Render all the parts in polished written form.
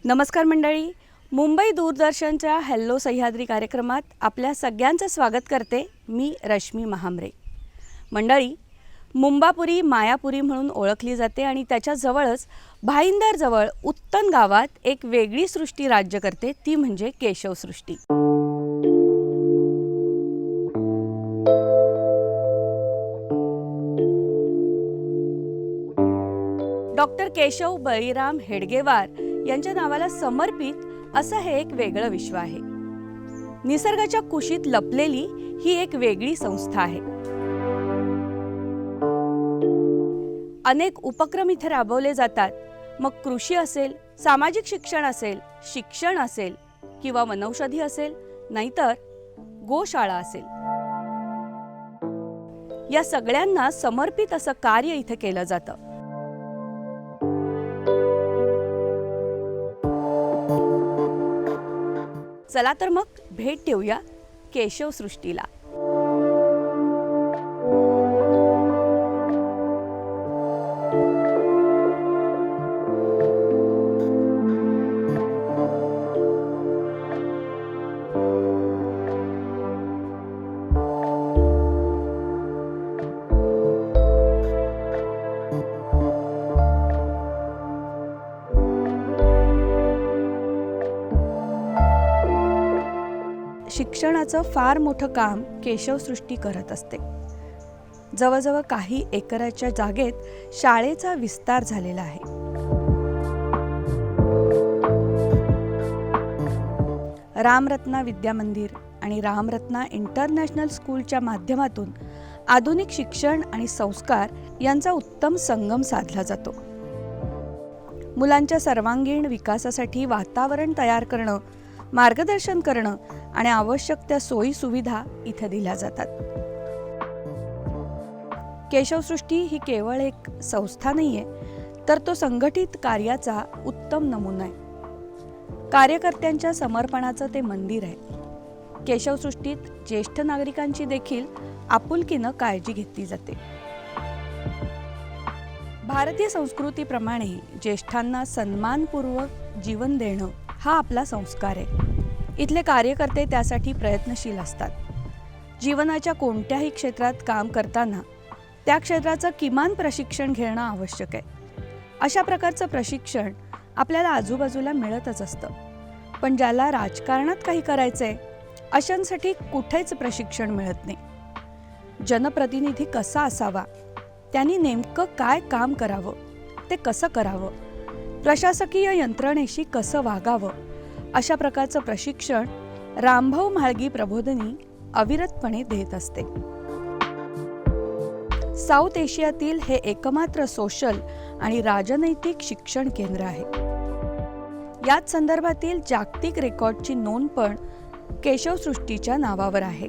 नमस्कार मंडळी, मुंबई दूरदर्शनच्या हॅलो सह्याद्री कार्यक्रमात आपल्या सगळ्यांचं स्वागत करते मी रश्मी महामरे। मंडळी, मुंबापुरी मायापुरी म्हणून ओळखली जाते आणि त्याच्या जवळच भाईंदरजवळ उत्तन गावात एक वेगळी सृष्टी राज्य करते, ती म्हणजे केशव सृष्टी। डॉक्टर केशव बळीराम हेडगेवार यांच्या नावाला समर्पित असं हे एक वेगळं विश्व आहे। निसर्गाच्या कुशीत लपलेली ही एक वेगळी संस्था आहे। अनेक उपक्रम इथे राबवले जातात, मग कृषी असेल, सामाजिक शिक्षण असेल किंवा वनौषधी असेल, नाहीतर गोशाळा असेल, या सगळ्यांना समर्पित असं कार्य इथे केलं जातं। चला तर मग भेट देऊया केशव सृष्टीला। शिक्षणाचं फार मोठं काम केशव सृष्टी करत असते। जवळजवळ काही एकराच्या जागेत शाळेचा विस्तार झालेला आहे। रामरत्ना विद्या मंदिर आणि रामरत्ना इंटरनॅशनल स्कूलच्या माध्यमातून आधुनिक शिक्षण आणि संस्कार यांचा उत्तम संगम साधला जातो। मुलांच्या सर्वांगीण विकासासाठी वातावरण तयार करणं, मार्गदर्शन करणं आणि आवश्यक त्या सोयी सुविधा इथे दिल्या जातात। केशव सृष्टी ही केवळ एक संस्था नाहीये, तर तो संघटित कार्याचा उत्तम नमुना आहे। कार्यकर्त्यांच्या समर्पणाचं ते मंदिर आहे। केशव सृष्टीत ज्येष्ठ नागरिकांची देखील आपुलकीनं काळजी घेतली जाते। भारतीय संस्कृतीप्रमाणे ज्येष्ठांना सन्मानपूर्वक जीवन देणं हा आपला संस्कार आहे। इथले कार्यकर्ते त्यासाठी प्रयत्नशील असतात। जीवनाच्या कोणत्याही क्षेत्रात काम करताना त्या क्षेत्राचं किमान प्रशिक्षण घेणं आवश्यक आहे। अशा प्रकारचं प्रशिक्षण आपल्याला आजूबाजूला मिळतच असतं, पण ज्याला राजकारणात काही करायचंय अशांसाठी कुठेच प्रशिक्षण मिळत नाही। जनप्रतिनिधी कसा असावा, त्यांनी नेमकं काय काम करावं, ते कसं करावं, प्रशासकीय यंत्रणेशी कसं वागावं, अशा प्रकारचं प्रशिक्षण रामभाऊ म्हाळगी प्रबोधिनी अविरतपणे देत असते। साऊथ एशियातील हे एकमात्र सोशल आणि राजनैतिक शिक्षण केंद्र आहे। याच संदर्भातील जागतिक रेकॉर्डची नोंद पण केशव सृष्टीच्या नावावर आहे।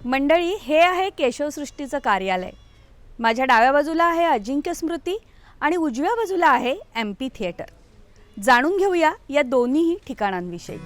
मंडळी, हे आहे केशव सृष्टीचं कार्यालय। माझ्या डाव्या बाजूला आहे अजिंक्य स्मृती आणि उजव्या बाजूला आहे MP थिएटर। जाणून घेऊया या दोन्ही ठिकाणांविषयी।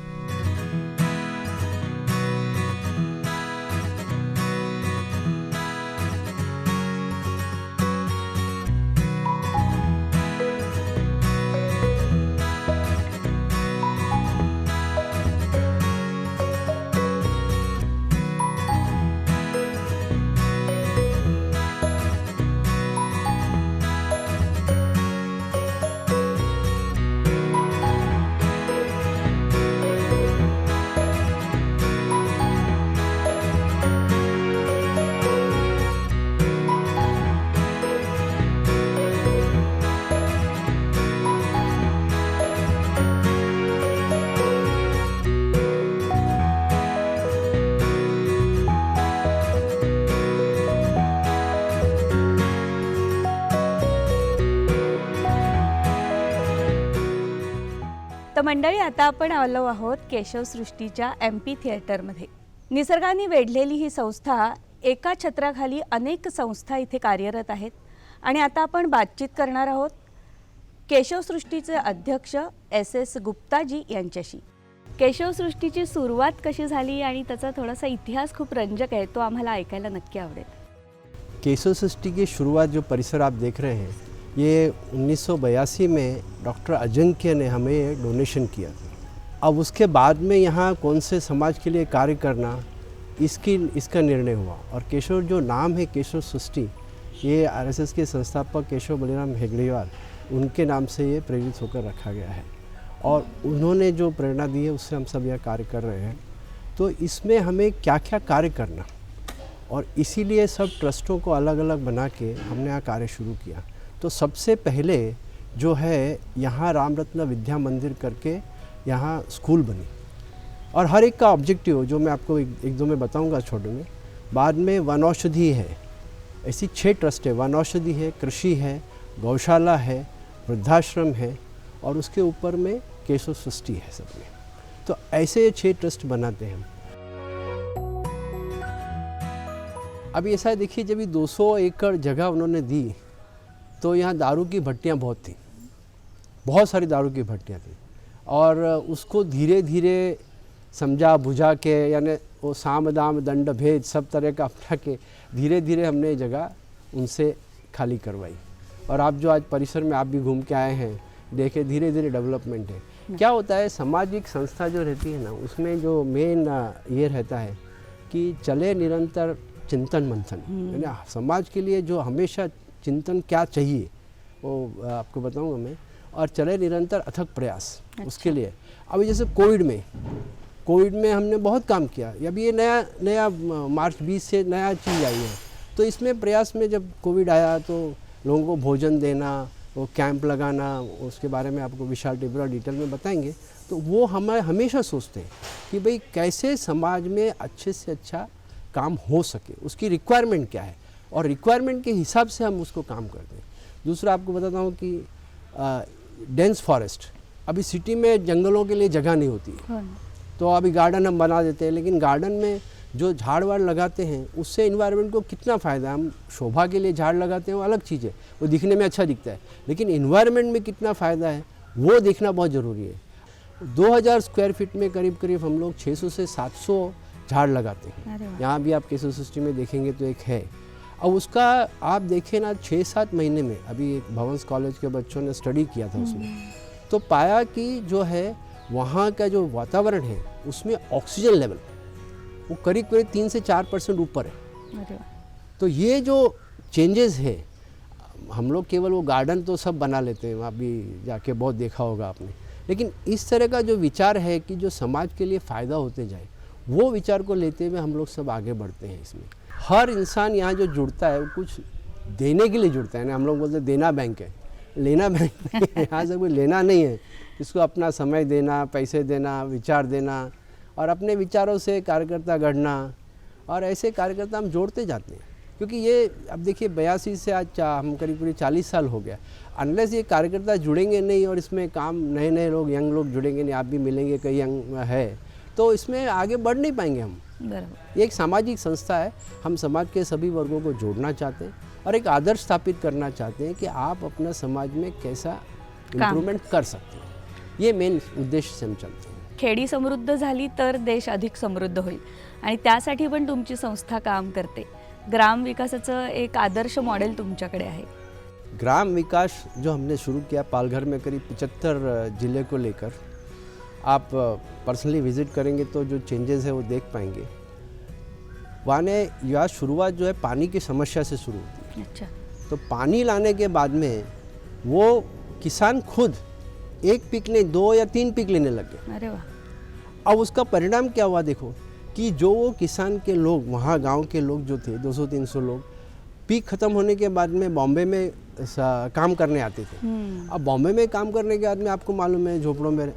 तर मंडळी, आता आपण आलो आहोत केशव सृष्टीच्या MP थिएटरमध्ये। निसर्गाने वेढलेली ही संस्था, एका छत्राखाली अनेक संस्था इथे कार्यरत आहेत आणि आता आपण बातचीत करणार आहोत केशव सृष्टीचे अध्यक्ष SS गुप्ताजी यांच्याशी। केशव सृष्टीची सुरुवात कशी झाली आणि त्याचा थोडासा इतिहास खूप रंजक आहे, तो आम्हाला ऐकायला नक्की आवडेल। केशव सृष्टि की शुरुआत जो परिसर आप देख रहे हैं, ये 1982 में डॉक्टर अजंक्य ने हमें डोनेशन किया। अब उसके बाद में यहाँ कौन से समाज के लिए कार्य करना, इसका निर्णय हुआ। और केशव जो नाम है केशव सृष्टि, ये आरएसएस के संस्थापक केशव बलिराम हेगड़ेवार, उनके नाम से ये प्रेरित होकर रखा गया है। और उन्होंने जो प्रेरणा दी है उससे हम सब यह कार्य कर रहे हैं। तो इसमें हमें क्या क्या कार्य करना, और इसीलिए सब ट्रस्टों को अलग अलग बना के हमने यहाँ कार्य शुरू किया। तो सबसे पहले जो है यहाँ राम रत्न विद्या मंदिर करके यहाँ स्कूल बनी, और हर एक का ऑब्जेक्टिव जो मैं आपको एक दो में बताऊंगा छोटे में। बाद में वनौषधि है, ऐसी 6 ट्रस्ट है। वनौषधि है, कृषि है, गौशाला है, वृद्धाश्रम है, और उसके ऊपर में केशव सृष्टि है सब में। तो ऐसे 6 ट्रस्ट बनाते हैं। अब ऐसा देखिए, जब ये 200 एकड़ जगह उन्होंने दी तो यहाँ दारू की भट्टियाँ बहुत थी, बहुत सारी दारू की भट्टियाँ थी। और उसको धीरे धीरे समझा बुझा के, यानी वो साम दाम दंड भेद सब तरह का अपना के धीरे धीरे हमने ये जगह उनसे खाली करवाई। और आप जो आज परिसर में आप भी घूम के आए हैं, देखे धीरे धीरे डेवलपमेंट है। क्या होता है, सामाजिक संस्था जो रहती है ना, उसमें जो मेन ये रहता है कि चले निरंतर चिंतन मंथन, यानी समाज के लिए जो हमेशा चिंतन क्या चाहिए वो आपको बताऊंगा मैं, और चले निरंतर अथक प्रयास। अच्छा। उसके लिए अभी जैसे कोविड में हमने बहुत काम किया। अभी ये नया मार्च 20 से नया चीज़ आई है। तो इसमें प्रयास में जब कोविड आया तो लोगों को भोजन देना, वो कैंप लगाना, उसके बारे में आपको विशाल टिब्रा डिटेल में बताएंगे। तो वो हम हमेशा सोचते हैं कि भाई कैसे समाज में अच्छे से अच्छा काम हो सके, उसकी रिक्वायरमेंट क्या है, और रिक्वायरमेंट के हिसाब से हम उसको काम करते हैं। दूसरा आपको बताता हूँ कि डेंस फॉरेस्ट, अभी सिटी में जंगलों के लिए जगह नहीं होती है, तो अभी गार्डन हम बना देते हैं। लेकिन गार्डन में जो झाड़ वाड़ लगाते हैं उससे इन्वायरमेंट को कितना फ़ायदा है। हम शोभा के लिए झाड़ लगाते हैं, वो अलग चीज़ है, वो दिखने में अच्छा दिखता है, लेकिन इन्वायरमेंट में कितना फ़ायदा है वो देखना बहुत ज़रूरी है। 2000 स्क्वायर फीट में करीब करीब हम लोग 600 से 700 झाड़ लगाते हैं। यहाँ भी आप केशव सृष्टि में देखेंगे तो एक है। अब उसका आप देखें ना, 6-7 महीने में, अभी एक भवंस कॉलेज के बच्चों ने स्टडी किया था उसमें, तो पाया कि जो है वहाँ का जो वातावरण है उसमें ऑक्सीजन लेवल वो करीब 3 से 4% ऊपर है। तो ये जो चेंजेस है, हम लोग केवल वो गार्डन तो सब बना लेते हैं, वहाँ भी जाके बहुत देखा होगा आपने, लेकिन इस तरह का जो विचार है कि जो समाज के लिए फ़ायदा होते जाए, वो विचार को लेते हुए हम लोग सब आगे बढ़ते हैं। इसमें हर इंसान यहाँ जो जुड़ता है वो कुछ देने के लिए जुड़ता है ना। हम लोग बोलते हैं देना बैंक है, लेना बैंक नहीं है। यहाँ से कोई लेना नहीं है, इसको अपना समय देना, पैसे देना, विचार देना, और अपने विचारों से कार्यकर्ता गढ़ना, और ऐसे कार्यकर्ता हम जोड़ते जाते हैं। क्योंकि ये अब देखिए 82 से आज हम करीब 40 साल हो गया। अनलेस ये कार्यकर्ता जुड़ेंगे नहीं और इसमें काम नए लोग, यंग लोग जुड़ेंगे नहीं, आप भी मिलेंगे, कई यंग है, तो इसमें आगे बढ़ नहीं पाएंगे हम। ये एक सामाजिक संस्था है, हम समाज के सभी वर्गों को जोड़ना चाहते हैं और एक आदर्श स्थापित करना चाहते हैं कि आप अपना समाज में कैसा इम्प्रूवमेंट कर सकते हैं। ये मेन उद्देश्य से हम चलते हैं। खेडी समृद्ध झाली तर देश अधिक समृद्ध होईल, आणि त्यासाठी पण तुमची संस्था काम करते। ग्राम विकासाचं एक आदर्श मॉडेल तुमच्याकडे आहे। ग्राम विकास जो हमने शुरू किया पालघर में करीब 75 जिले को लेकर, आप पर्सनली विज़िट करेंगे तो जो चेंजेस है वो देख पाएंगे। वहाँ ने यह शुरुआत जो है पानी की समस्या से शुरू होती है। अच्छा। तो पानी लाने के बाद में वो किसान खुद एक पिक नहीं 2 या 3 पिक लेने लग गए। अरे वाह। अब उसका परिणाम क्या हुआ देखो, कि जो वो किसान के लोग, वहाँ गांव के लोग जो थे 200-300 लोग, पीक ख़त्म होने के बाद में बॉम्बे में काम करने आते थे। अब बॉम्बे में काम करने के बाद में आपको मालूम है झोपड़ों में,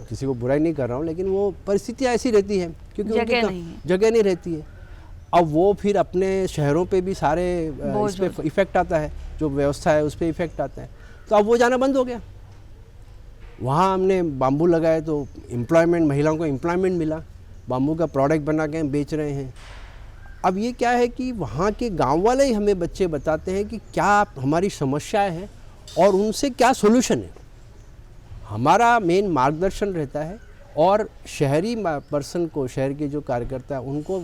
किसी को बुराई नहीं कर रहा हूँ, लेकिन वो परिस्थितियाँ ऐसी रहती है क्योंकि जगह नहीं रहती है। अब वो फिर अपने शहरों पे भी सारे इस पे इफ़ेक्ट आता है, जो व्यवस्था है उस पर इफ़ेक्ट आता है। तो अब वो जाना बंद हो गया। वहाँ हमने बाम्बू लगाए तो एम्प्लॉयमेंट, महिलाओं को एम्प्लॉयमेंट मिला, बाम्बू का प्रोडक्ट बना के बेच रहे हैं। अब ये क्या है कि वहाँ के गांव वाले ही हमें बच्चे बताते हैं कि क्या हमारी समस्याएं हैं और उनसे क्या सोल्यूशन है। हमारा मेन मार्गदर्शन रहता है, और शहरी पर्सन को, शहर के जो कार्यकर्ता हैं उनको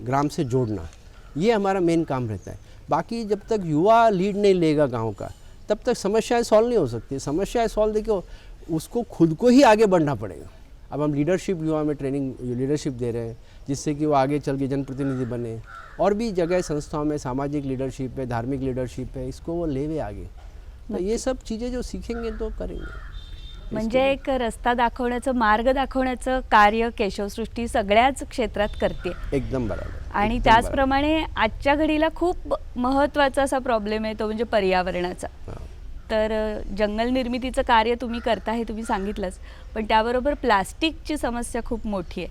ग्राम से जोड़ना, ये हमारा मेन काम रहता है। बाकी जब तक युवा लीड नहीं लेगा गांव का, तब तक समस्याएं सॉल्व नहीं हो सकती। समस्याएं सॉल्व देखो, उसको खुद को ही आगे बढ़ना पड़ेगा। अब हम लीडरशिप युवा में ट्रेनिंग लीडरशिप दे रहे हैं, जिससे कि वो आगे चल के जनप्रतिनिधि बने, और भी जगह संस्थाओं में सामाजिक लीडरशिप है, धार्मिक लीडरशिप है, इसको वो लेवे आगे। तो ये सब चीज़ें जो सीखेंगे तो करेंगे। म्हणजे एक रस्ता दाखवण्याचं, मार्ग दाखवण्याचं कार्य केशवसृष्टी सगळ्याच क्षेत्रात करते एकदम बरोबर। आणि एकदम त्याचप्रमाणे आजच्या घडीला खूप महत्त्वाचा असा प्रॉब्लेम आहे तो म्हणजे पर्यावरणाचा। बरोबर। तर जंगल निर्मितीचं कार्य तुम्ही करता हे तुम्ही सांगितलंच, पण त्याबरोबर प्लास्टिकची समस्या खूप मोठी आहे,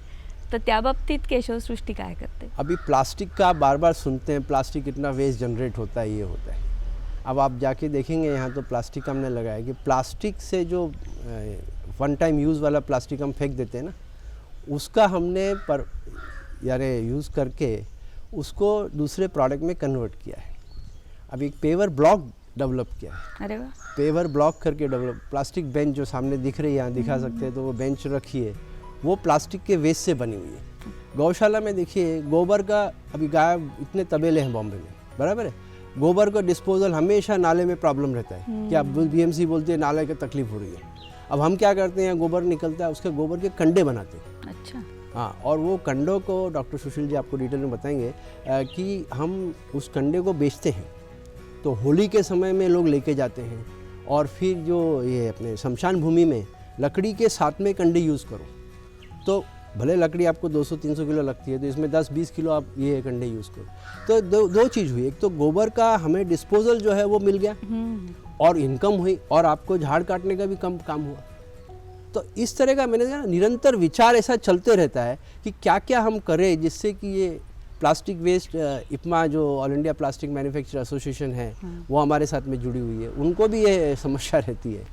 तर त्या बाबतीत केशवसृष्टी काय करते? अभी प्लास्टिक का बार बार सुनते हैं, प्लास्टिक इतना वेस्ट जनरेट होता है, ये होता है। अब आप जाके देखेंगे यहाँ तो प्लास्टिक हमने लगाया कि प्लास्टिक से जो वन टाइम यूज़ वाला प्लास्टिक हम फेंक देते हैं ना, उसका हमने पर यानी यूज़ करके उसको दूसरे प्रोडक्ट में कन्वर्ट किया है। अभी एक पेवर ब्लॉक डेवलप किया है। अरे वाह, पेवर ब्लॉक करके डेवलप, प्लास्टिक बेंच जो सामने दिख रही है, यहाँ दिखा सकते हैं, तो वो बेंच रखी है, वो प्लास्टिक के वेस्ट से बनी हुई है। गौशाला में देखिए गोबर का, अभी गाय इतने तबेले हैं बॉम्बे में, बराबर है, गोबर का डिस्पोजल हमेशा नाले में प्रॉब्लम रहता है कि अब बीएमसी बोलते हैं नाले की तकलीफ हो रही है। अब हम क्या करते हैं, गोबर निकलता है, उसके गोबर के कंडे बनाते हैं। अच्छा, हाँ, और वो कंडों को डॉक्टर सुशील जी आपको डिटेल में बताएंगे कि हम उस कंडे को बेचते हैं। तो होली के समय में लोग लेके जाते हैं, और फिर जो ये अपने शमशान भूमि में लकड़ी के साथ में कंडे यूज़ करो, तो भले लकड़ी आपको 200-300 किलो लगती है, तो इसमें 10-20 किलो आप ये कंडे यूज़ करो। तो दो चीज़ हुई, एक तो गोबर का हमें डिस्पोजल जो है वो मिल गया, और इनकम हुई, और आपको झाड़ काटने का भी कम काम हुआ। तो इस तरह का मैंने कहा निरंतर विचार ऐसा चलते रहता है कि क्या क्या हम करें जिससे कि ये प्लास्टिक वेस्ट, इप्मा जो all India plastic manufacture association है, वो हमारे साथ में जुड़ी हुई है, उनको भी ये समस्या रहती है।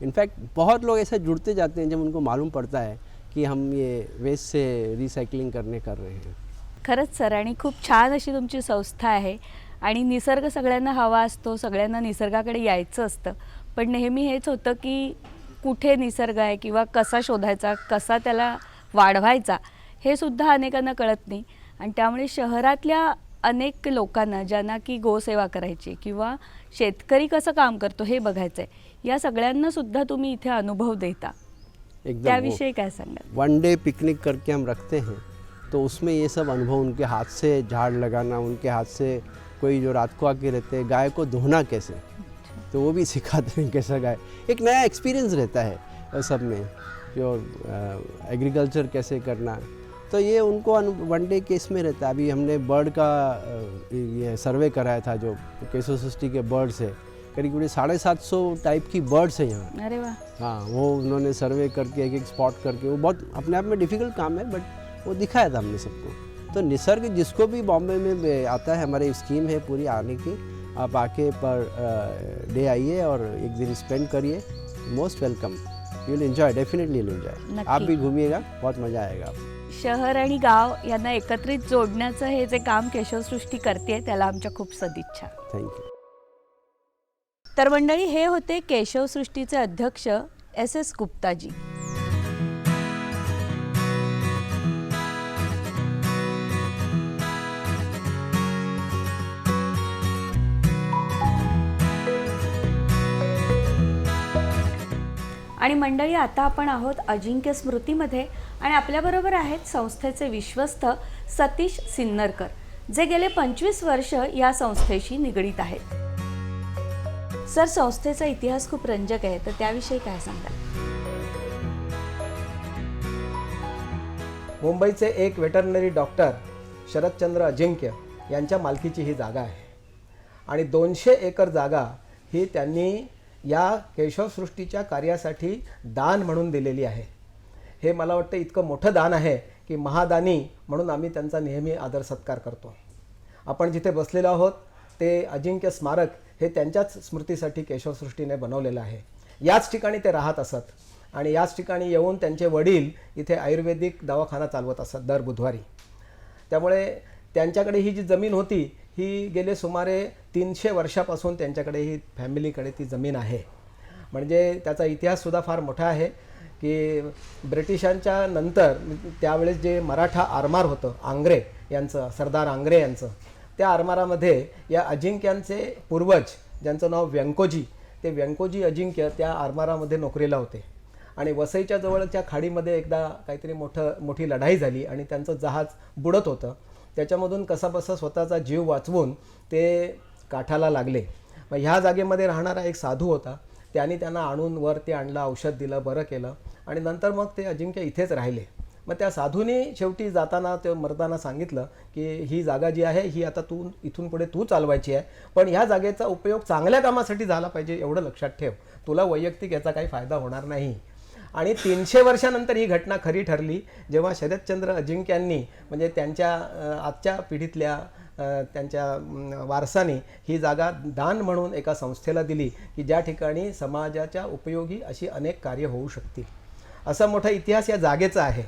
इनफैक्ट बहुत लोग ऐसे जुड़ते जाते हैं जब उनको मालूम पड़ता है की हम ये वेस्ट से रिसायकलिंग करने कर रहे हैं। खरंच सर, आणि खूप छान अशी तुमची संस्था आहे, आणि निसर्ग सगळ्यांना हवा असतो, सगळ्यांना निसर्गाकडे यायचं असतं, पण नेहमी हेच होतं की कुठे निसर्ग आहे किंवा कसा शोधायचा, कसा त्याला वाढवायचा, हे सुद्धा अनेकांना कळत नाही। आणि त्यामुळे शहरातल्या अनेक लोकांना ज्यांना की गोसेवा करायची किंवा शेतकरी कसं काम करतो हे बघायचं आहे, या सगळ्यांना सुद्धा तुम्ही इथे अनुभव देता, एकदम त्याविषयी काय सांगाल? वन डे पिकनिक करके हम रखते हैं, तो उसमें ये सब अनुभव, उनके हाथ से झाड़ लगाना, उनके हाथ से कोई जो रात को आके रहते हैं, गाय को धोना कैसे, तो वो भी सिखाते हैं कैसा गाय, एक नया एक्सपीरियंस रहता है सब में, जो एग्रीकल्चर कैसे करना, तो ये उनको वन डे केस में रहता है। अभी हमने बर्ड का ये सर्वे कराया था, जो केशवसृष्टि के बर्ड्स है, करीब 750 टाइप की बर्ड्स हैं यहाँ। अरे वाह, हाँ, वो उन्होंने सर्वे करके एक एक स्पॉट करके, वो बहुत अपने आप में डिफ़िकल्ट काम है, बट वो दिखाया था हमने सबको। तो निसर्ग जिसको भी बॉम्बे में आता है, हमारी स्कीम है पूरी आने की, आप आके पर डे आइए और एक दिन स्पेंड करिए, most welcome, you will enjoy, definitely you will enjoy. आप भी घूमिएगा, बहुत मज़ा आएगा आपको। शहर आणि गाव यांना एकत्रित जोडण्याचं हे जे काम केशवसृष्टी करते, त्याला आमच्या खूप सदिच्छा। थँक्यू। तर मंडळी, हे होते केशवसृष्टीचे अध्यक्ष SS गुप्ताजी। आणि मंडळी, आता आपण आहोत अजिंक्य स्मृतीमध्ये, आणि आपल्याबरोबर आहेत संस्थेचे विश्वस्त सतीश सिन्नरकर, जे गेले 25 वर्ष या संस्थेशी निगडीत आहेत। सर, संस्थेचा इतिहास खूप रंजक आहे, तर त्याविषयी काय सांगाल? मुंबईचे एक वेटरनरी डॉक्टर शरदचंद्र अजिंक्य यांच्या मालकीची ही जागा आहे, आणि 200 एकर जागा ही त्यांनी या केशवसृष्टीच्या कार्यासाठी दान म्हणून दिलेली आहे। हे मला वाटतं इतकं मोठं दान आहे की महादानी म्हणून आम्ही त्यांचा नेहमी आदर सत्कार करतो। आपण जिथे बसलेलो आहोत ते अजिंक्य स्मारक हे त्यांच्याच स्मृतीसाठी केशवसृष्टीने बनवलेलं आहे। याच ठिकाणी ते राहत असत, आणि याच ठिकाणी येऊन त्यांचे वडील इथे आयुर्वेदिक दवाखाना चालवत असत दर बुधवारी। त्यामुळे त्यांच्याकडे ही जी जमीन होती ही गेले सुमारे 300 वर्षापासून त्यांच्याकडे ही फॅमिलीकडे ती जमीन आहे। म्हणजे त्याचा इतिहाससुद्धा फार मोठा आहे की ब्रिटिशांच्या नंतर त्यावेळेस जे मराठा आरमार होतं, आंग्रे यांचं, सरदार आंग्रे यांचं, त्या आरमारामध्ये या अजिंक्यांचे पूर्वज ज्यांचं नाव व्यंकोजी, ते व्यंकोजी अजिंक्य त्या आरमारामध्ये नोकरीला होते आणि वसईच्या जवळच्या खाडीमध्ये एकदा काहीतरी मोठी लढाई झाली आणि त्यांचं जहाज बुडत होतं. त्याच्यामधून कसाबसा स्वतःचा जीव वाचवून ते काठाला लागले. मग ह्या जागेमध्ये राहणारा एक साधू होता, त्यांनी त्यांना आणून वर ते आणलं, औषध दिलं, बरं केलं आणि नंतर मग ते अजिंक्य इथेच राहिले. मग त्या साधूने शेवटी जाताना ते मरताना सांगितलं की ही जागा जी आहे ही आता तू इथून पुढे तू चालवायची आहे, पण ह्या जागेचा उपयोग चांगल्या कामासाठी झाला पाहिजे एवढं लक्षात ठेव, तुला वैयक्तिक याचा काही फायदा होणार नाही. आणि 300 वर्षानंतर ही घटना खरी ठरली, जेव्हा शरदचंद्र अजिंक्यांनी म्हणजे त्यांच्या आजच्या पिढीतल्या त्यांच्या वारसाने ही जागा दान म्हणून एका संस्थेला दिली की ज्या ठिकाणी समाजाच्या उपयोगी अशी अनेक कार्य होऊ शकतील. असा मोठा इतिहास या जागेचा आहे.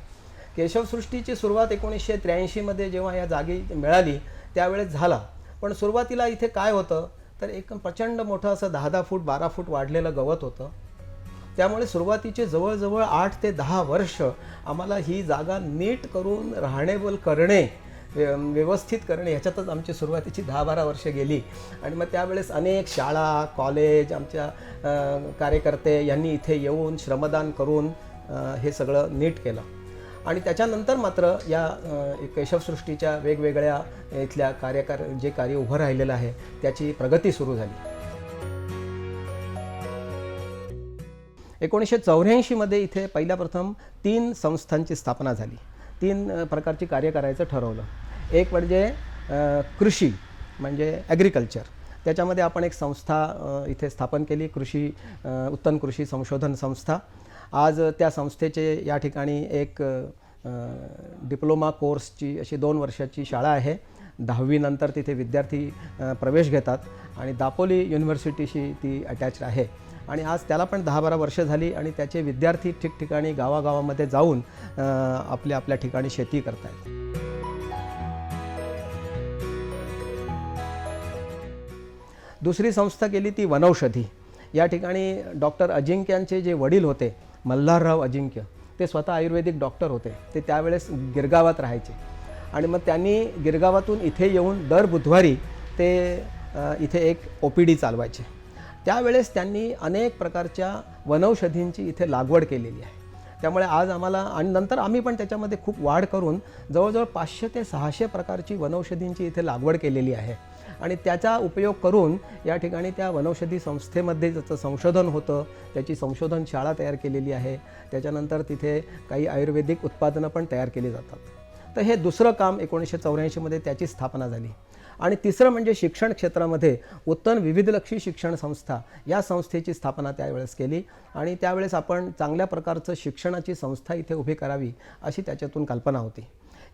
केशवसृष्टीची सुरुवात 1983 मध्ये जेव्हा या जागी मिळाली त्यावेळेस झाला, पण सुरुवातीला इथे काय होतं तर एक प्रचंड मोठं असं 10-10 फूट 12 फूट वाढलेलं गवत होतं. त्यामुळे सुरुवातीचे जवळजवळ 8 ते 10 वर्ष आम्हाला ही जागा नीट करून राहणेबल करणे, व्यवस्थित करणे ह्याच्यातच आमची सुरुवातीची 10-12 वर्ष गेली. आणि मग त्यावेळेस अनेक शाळा, कॉलेज, आमच्या कार्यकर्ते यांनी इथे येऊन श्रमदान करून हे सगळं नीट केलं. आणि त्याच्यानंतर मात्र या केशवसृष्टीच्या वेगवेगळ्या इथल्या जे कार्य उभं राहिलेलं आहे त्याची प्रगती सुरू झाली. 1984 मध्ये इथे पहिल्या प्रथम 3 संस्थांची स्थापना झाली. 3 प्रकारची कार्य करायचं ठरवलं. एक म्हणजे कृषी म्हणजे ॲग्रिकल्चर, त्याच्यामध्ये आपण एक संस्था इथे स्थापन केली, उत्तम कृषी संशोधन संस्था. आज त्या संस्थेचे या ठिकाणी एक डिप्लोमा कोर्सची अशी 2 वर्षाची शाळा आहे. 10वी नंतर तिथे विद्यार्थी प्रवेश घेतात आणि दापोली युनिव्हर्सिटीशी ती अटॅच्ड आहे. आणि आज त्याला पण 10-12 वर्ष झाली आणि त्याचे विद्यार्थी ठिकठिकाणी गावागावामध्ये जाऊन आपल्या ठिकाणी शेती करत आहेत. दुसरी संस्था केली ती वनौषधी. या ठिकाणी डॉक्टर अजिंक्यांचे जे वडील होते मल्हारराव अजिंक्य, ते स्वतः आयुर्वेदिक डॉक्टर होते. ते त्यावेळेस गिरगावात राहायचे आणि मग त्यांनी गिरगावातून इथे येऊन दर बुधवारी ते इथे एक OPD चालवायचे. त्यावेळेस त्यांनी अनेक प्रकारच्या वनौषधींची इथे लागवड केलेली आहे. त्यामुळे आज आम्हाला आणि नंतर आम्ही पण त्याच्यामध्ये खूप वाढ करून जवळजवळ 500 ते 600 प्रकारची वनौषधींची इथे लागवड केलेली आहे. आणि त्याचा उपयोग करून या ठिकाणी त्या वनौषधी संस्थेमध्ये ज्याचं संशोधन होतं त्याची संशोधन शाळा तयार केलेली आहे. त्याच्यानंतर तिथे काही आयुर्वेदिक उत्पादनं पण तयार केली जातात. तर हे दुसरं काम 1984 मध्ये त्याची स्थापना झाली. आणि तिसरं म्हणजे शिक्षण क्षेत्रामध्ये उत्तम विविधलक्षी शिक्षण संस्था, या संस्थेची स्थापना त्यावेळेस केली. आणि त्यावेळेस आपण चांगल्या प्रकारचं शिक्षणाची संस्था इथे उभी करावी अशी त्याच्यातून कल्पना होती.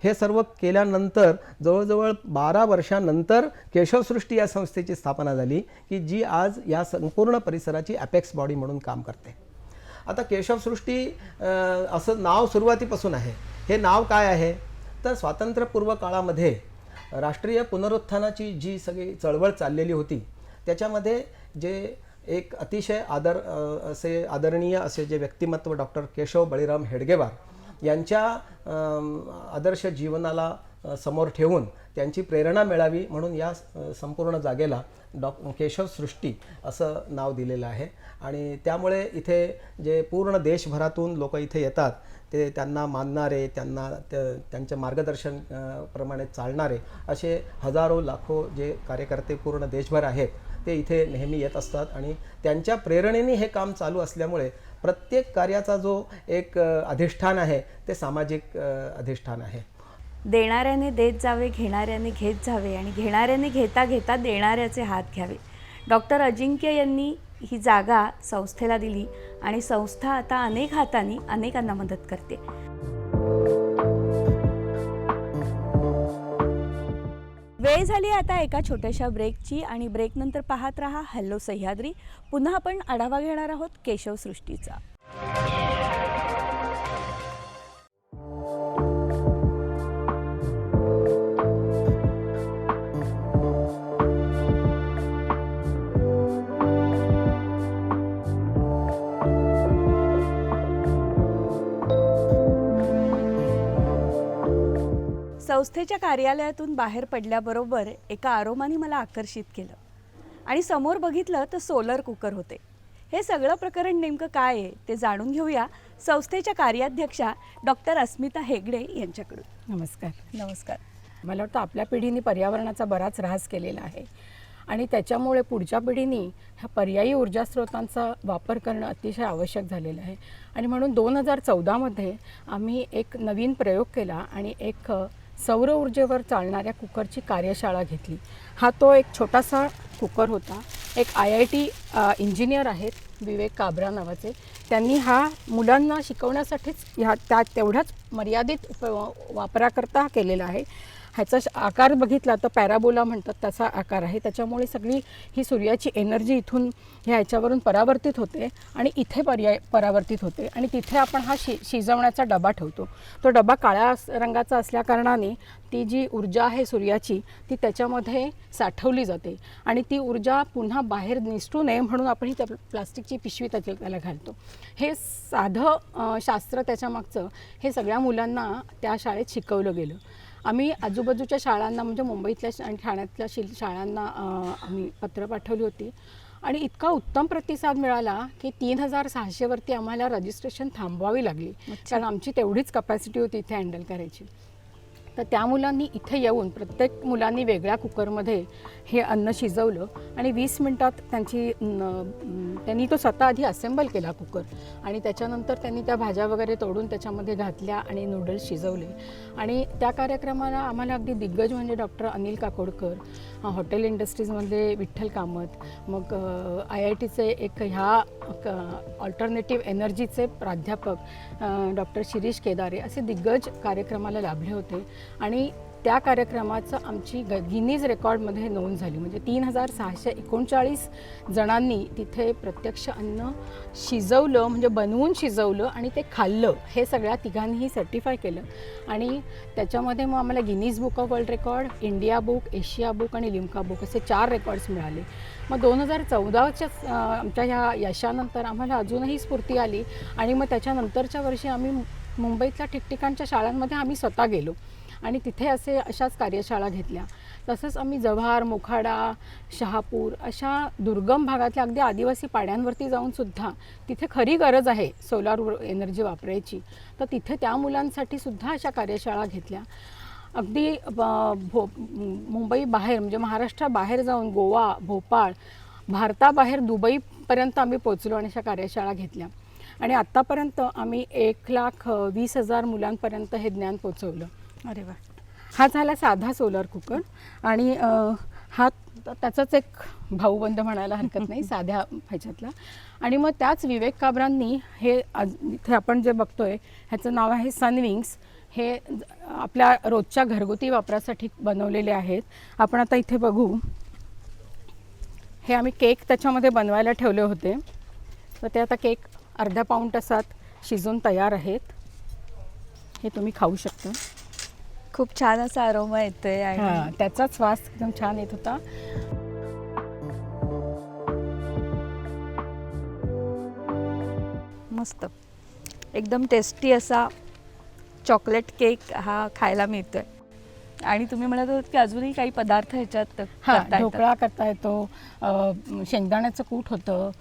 हे सर्व केल्यानंतर जवळजवळ 12 वर्षांनंतर केशवसृष्टी या संस्थेची स्थापना झाली की जी आज या संपूर्ण परिसराची ॲपेक्स बॉडी म्हणून काम करते. आता केशवसृष्टी असं नाव सुरुवातीपासून आहे. हे नाव काय आहे तर स्वातंत्र्यपूर्व काळामध्ये राष्ट्रीय पुनरुत्थानाची जी सगळी चळवळ चाललेली होती त्याच्यामध्ये जे एक अतिशय आदरणीय असे जे व्यक्तिमत्व डॉक्टर केशव बळीराम हेडगेवार यांच्या आदर्श जीवनाला समोर ठेवून त्यांची प्रेरणा मिळावी म्हणून या संपूर्ण जागेला केशवसृष्टी असं नाव दिलेलं आहे. आणि त्यामुळे इथे जे पूर्ण देशभरातून लोक इथे येतात ते त्यांना मानणारे, त्यांच्या मार्गदर्शन प्रमाणे चालणारे असे हजारो लाखो जे कार्यकर्ते पूर्ण देशभर आहेत ते इथे नेहमी येत असतात. आणि त्यांच्या प्रेरणेने हे काम चालू असल्यामुळे प्रत्येक कार्याचा जो एक अधिष्ठान आहे ते सामाजिक अधिष्ठान आहे. देणाऱ्याने देत जावे, घेणाऱ्याने घेत जावे आणि घेणाऱ्याने घेता घेता देणाऱ्याचे हात घ्यावे. डॉक्टर अजिंक्य यांनी ही जागा संस्थेला दिली आणि संस्था आता अनेक हातांनी अनेकांना मदत करते. वेळ झाली आता एका छोट्याशा ब्रेकची आणि ब्रेकनंतर पाहत रहा हॅलो सह्याद्री. पुन्हा आपण आढावा घेणार आहोत केशवसृष्टीचा. संस्थेच्या कार्यालयातून बाहेर पडल्याबरोबर एका आरोमाने मला आकर्षित केलं आणि समोर बघितलं तर सोलर कुकर होते. हे सगळं प्रकरण नेमकं काय आहे ते जाणून घेऊया संस्थेच्या कार्याध्यक्षा डॉक्टर अस्मिता हेगडे यांच्याकडून. नमस्कार. नमस्कार. मला वाटतं आपल्या पिढीने पर्यावरणाचा बराच ऱ्हास केलेला आहे आणि त्याच्यामुळे पुढच्या पिढीने ह्या पर्यायी ऊर्जा स्रोतांचा वापर करणं अतिशय आवश्यक झालेलं आहे. आणि म्हणून 2014मध्ये आम्ही एक नवीन प्रयोग केला आणि एक सौर ऊर्जेवर चालणाऱ्या कुकरची कार्यशाळा घेतली. हा तो एक छोटासा कुकर होता. एक IIT इंजिनियर आहेत विवेक काब्रा नावाचे, त्यांनी हा मुलांना शिकवण्यासाठीच तेवढ्याच मर्यादित वापराकरता केलेला आहे. ह्याचा आकार बघितला तर पॅराबोला म्हणतात तसा आकार आहे. त्याच्यामुळे सगळी ही सूर्याची एनर्जी इथून ह्याच्यावरून परावर्तित होते आणि इथे परावर्तित होते आणि तिथे आपण हा शिजवण्याचा डबा ठेवतो. तो डबा काळ्या रंगाचा असल्याकारणाने ती जी ऊर्जा आहे सूर्याची ती त्याच्यामध्ये साठवली जाते आणि ती ऊर्जा पुन्हा बाहेर निसटू नये म्हणून आपण ही त्या प्लास्टिकची पिशवी त्याला घालतो. हे साधं शास्त्र त्याच्यामागचं हे सगळ्या मुलांना त्या शाळेत शिकवलं गेलं. आम्ही आजूबाजूच्या शाळांना म्हणजे मुंबईतल्या आणि ठाण्यातल्या शाळांना आम्ही पत्र पाठवली होती आणि इतका उत्तम प्रतिसाद मिळाला की 3600वरती आम्हाला रजिस्ट्रेशन थांबवावी लागली. कारण आमची तेवढीच कपॅसिटी होती इथे हँडल करायची. तर त्या मुलांनी इथे येऊन प्रत्येक मुलांनी वेगळ्या कुकरमध्ये हे अन्न शिजवलं आणि 20 मिनटात त्यांनी तो स्वतः आधी असेंबल केला कुकर आणि त्याच्यानंतर त्यांनी त्या भाज्या वगैरे तोडून त्याच्यामध्ये घातल्या आणि नूडल्स शिजवले. आणि त्या कार्यक्रमाला आम्हाला अगदी दिग्गज म्हणजे डॉक्टर अनिल काकोडकर, हॉटेल इंडस्ट्रीजमधले विठ्ठल कामत, मग IITचे एक ह्या ऑल्टरनेटिव्ह एनर्जीचे प्राध्यापक डॉक्टर शिरीष केदारे असे दिग्गज कार्यक्रमाला लाभले होते. आणि त्या कार्यक्रमाचं आमची गिनीज रेकॉर्डमध्ये नोंद झाली. म्हणजे 3639 जणांनी तिथे प्रत्यक्ष अन्न शिजवलं म्हणजे बनवून शिजवलं आणि ते खाल्लं. हे सगळ्या तिघांनीही सर्टिफाय केलं आणि त्याच्यामध्ये मग आम्हाला Guinness book of world record, India book, Asia book आणि लिम्का बुक असे 4 रेकॉर्ड्स मिळाले. मग 2014च्या आमच्या ह्या यशानंतर आम्हाला अजूनही स्फूर्ती आली आणि मग त्याच्यानंतरच्या वर्षी आम्ही मुंबईतल्या ठिकठिकाणच्या शाळांमध्ये आम्ही स्वतः गेलो आणि तिथे अशाच कार्यशाळा घेतल्या. तसंच आम्ही जव्हार, मोखाडा, शहापूर अशा दुर्गम भागातल्या अगदी आदिवासी पाड्यांवरती जाऊनसुद्धा तिथे खरी गरज आहे सोलार एनर्जी वापरायची. तर तिथे त्या मुलांसाठी सुद्धा अशा कार्यशाळा घेतल्या. अगदी मुंबई बाहेर म्हणजे महाराष्ट्राबाहेर जाऊन गोवा, भोपाळ, भारताबाहेर दुबईपर्यंत आम्ही पोचलो आणि अशा कार्यशाळा घेतल्या. आणि आत्तापर्यंत आम्ही 1,20,000 मुलांपर्यंत हे ज्ञान पोचवलं. अरे वा. हा झाला साधा सोलर कुकर आणि हा त्याचाच एक भाऊबंद म्हणायला हरकत नाही साध्या ह्याच्यातला. आणि मग त्याच विवेक काब्रांनी हे इथे आपण जे बघतोय ह्याचं नाव आहे सनविंग्स. हे आपल्या रोजच्या घरगुती वापरासाठी बनवलेले आहेत. आपण आता इथे बघू. हे आम्ही केक त्याच्यामध्ये बनवायला ठेवले होते. तर ते आता केक अर्ध्या पाऊण तासात शिजून तयार आहेत. हे तुम्ही खाऊ शकता. खूप छान असा अरोमा येतोय आणि त्याचाच वास एकदम छान येत होता. मस्त एकदम टेस्टी असा चॉकलेट केक हा खायला मिळतोय. आणि तुम्ही म्हणत होत की अजूनही काही पदार्थ ह्याच्यात करता येतात. ढोकळा करता येतो. शेंगदाण्याचं कूट होतं.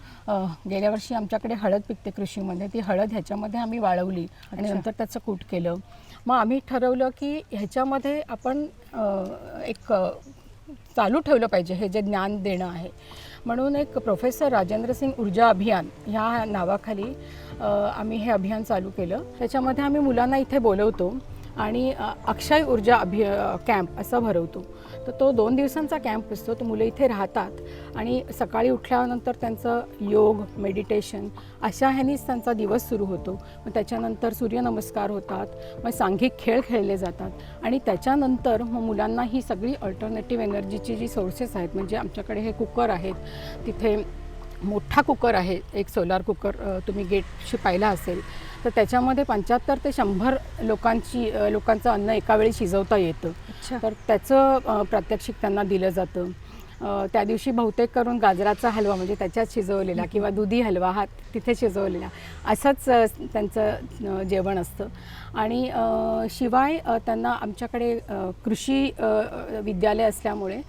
गेल्या वर्षी आमच्याकडे हळद पिकते कृषीमध्ये. ती हळद ह्याच्यामध्ये आम्ही वाळवली आणि नंतर त्याचं कूट केलं. मग आम्ही ठरवलं की ह्याच्यामध्ये आपण एक चालू ठेवलं पाहिजे हे जे ज्ञान देणं आहे. म्हणून एक प्रोफेसर राजेंद्र सिंग ऊर्जा अभियान ह्या नावाखाली आम्ही हे अभियान चालू केलं. त्याच्यामध्ये आम्ही मुलांना इथे बोलवतो आणि अक्षय ऊर्जा कॅम्प असा भरवतो. तर तो 2 दिवसांचा कॅम्प असतो. तो मुलं इथे राहतात आणि सकाळी उठल्यानंतर त्यांचं योग, मेडिटेशन अशा ह्यानीच त्यांचा दिवस सुरू होतो. मग त्याच्यानंतर सूर्यनमस्कार होतात. मग सांघिक खेळ खेळले जातात आणि त्याच्यानंतर मग मुलांना ही सगळी अल्टरनेटिव्ह एनर्जीची जी सोर्सेस आहेत म्हणजे आमच्याकडे हे कुकर आहेत. तिथे मोठा कुकर आहे एक सोलार कुकर तुम्ही गेटशी पाहिला असेल. तर त्याच्यामध्ये 75 ते 100 लोकांचं अन्न एका वेळी शिजवता येतं. तर त्याचं प्रात्यक्षिक त्यांना दिलं जातं. त्या दिवशी बहुतेक करून गाजराचा हलवा म्हणजे त्याच्यात शिजवलेला किंवा दुधी हलवा हा तिथे शिजवलेला असंच त्यांचं जेवण असतं. आणि शिवाय त्यांना आमच्याकडे कृषी विद्यालय असल्यामुळे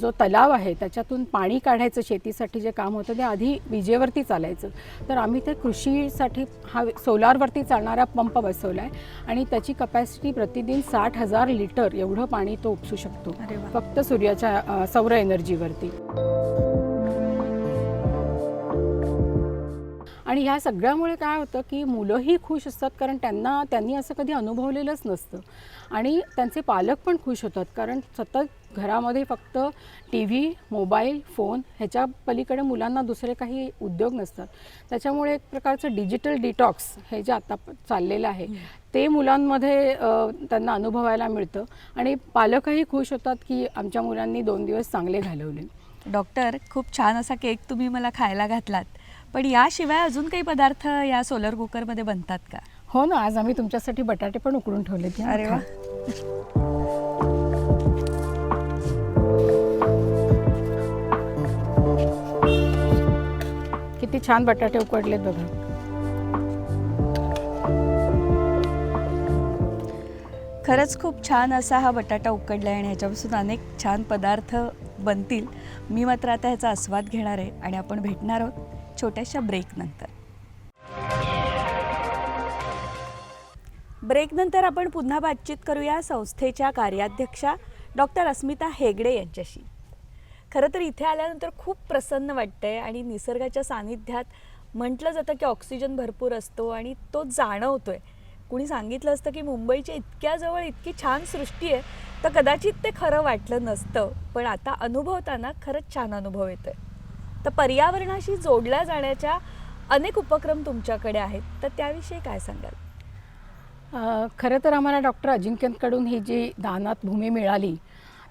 जो तलाव आहे त्याच्यातून पाणी काढायचं शेतीसाठी जे काम होतं ते आधी विजेवरती चालायचं. तर आम्ही ते कृषीसाठी हा सोलारवरती चालणारा पंप बसवला आहे आणि त्याची कपॅसिटी प्रतिदिन 60,000 लिटर एवढं पाणी तो उपसू शकतो अरे वा. फक्त सूर्याच्या सौर एनर्जीवरती. आणि ह्या सगळ्यामुळे काय होतं की मुलंही खुश असतात कारण त्यांनी असं कधी अनुभवलेलंच नसतं आणि त्यांचे पालक पण खुश होतात कारण सतत घरामध्ये फक्त टी व्ही, मोबाईल, फोन ह्याच्या पलीकडे मुलांना दुसरे काही उद्योग नसतात. त्याच्यामुळे एक प्रकारचं डिजिटल डिटॉक्स हे जे आता चाललेलं आहे ते मुलांमध्ये त्यांना अनुभवायला मिळतं आणि पालकही खुश होतात की आमच्या मुलांनी 2 दिवस चांगले घालवले. डॉक्टर, खूप छान असा केक तुम्ही मला खायला घातलात, पण याशिवाय अजून काही पदार्थ या सोलर कुकरमध्ये बनतात का? हो ना, आज आम्ही तुमच्यासाठी बटाटे पण उकडून ठेवलेत. अरे वा. किती छान बटाटे उकडलेत बघा. खरंच खूप छान असा हा बटाटा उकडला आहे आणि ह्याच्यापासून अनेक छान पदार्थ बनतील. मी मात्र आता ह्याचा आस्वाद घेणार आहे आणि आपण भेटणार आहोत छोट्याशा ब्रेकनंतर. ब्रेकनंतर आपण पुन्हा बातचीत करूया संस्थेच्या कार्याध्यक्षा डॉक्टर अस्मिता हेगडे यांच्याशी. खरं तर इथे आल्यानंतर खूप प्रसन्न वाटतंय आणि निसर्गाच्या सानिध्यात म्हटलं जातं की ऑक्सिजन भरपूर असतो आणि तो जाणवतोय. कुणी सांगितलं असतं की मुंबईच्या इतक्या जवळ इतकी छान सृष्टी आहे तर कदाचित ते खरं वाटलं नसतं, पण आता अनुभवताना खरंच छान अनुभव येतोय. तर पर्यावरणाशी जोडल्या जाण्याच्या अनेक उपक्रम तुमच्याकडे आहेत, तर त्याविषयी काय सांगाल? खरं तर आम्हाला डॉक्टर अजिंक्यकडून ही जी दानात भूमी मिळाली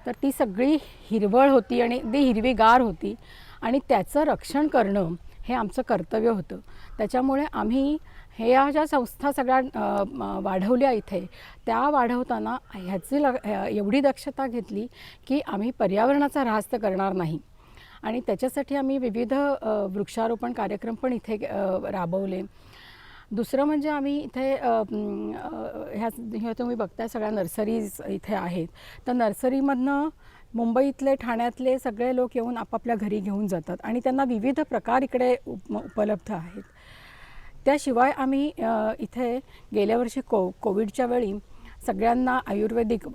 तर ती सगळी हिरवळ होती आणि ती हिरवीगार होती आणि त्याचं रक्षण करणं हे आमचं कर्तव्य होतं. त्याच्यामुळे आम्ही ह्या ज्या संस्था सगळ्या वाढवल्या इथे त्या वाढवताना ह्याची एवढी दक्षता घेतली की आम्ही पर्यावरणाचा ह्रास तर करणार नाही आणि त्याच्यासाठी आम्ही विविध वृक्षारोपण कार्यक्रम पण इथे राबवले. दुसरं म्हणजे आम्ही इथे ह्या तुम्ही बघताय सगळ्या नर्सरीज इथे आहेत. तर नर्सरीमधनं मुंबईतले ठाण्यातले सगळे लोक येऊन आपापल्या घरी घेऊन जातात आणि त्यांना विविध प्रकार इकडे उपलब्ध आहेत. त्याशिवाय आम्ही इथे गेल्या वर्षी कोविडच्या वेळी सगळ्यांना आयुर्वेदिक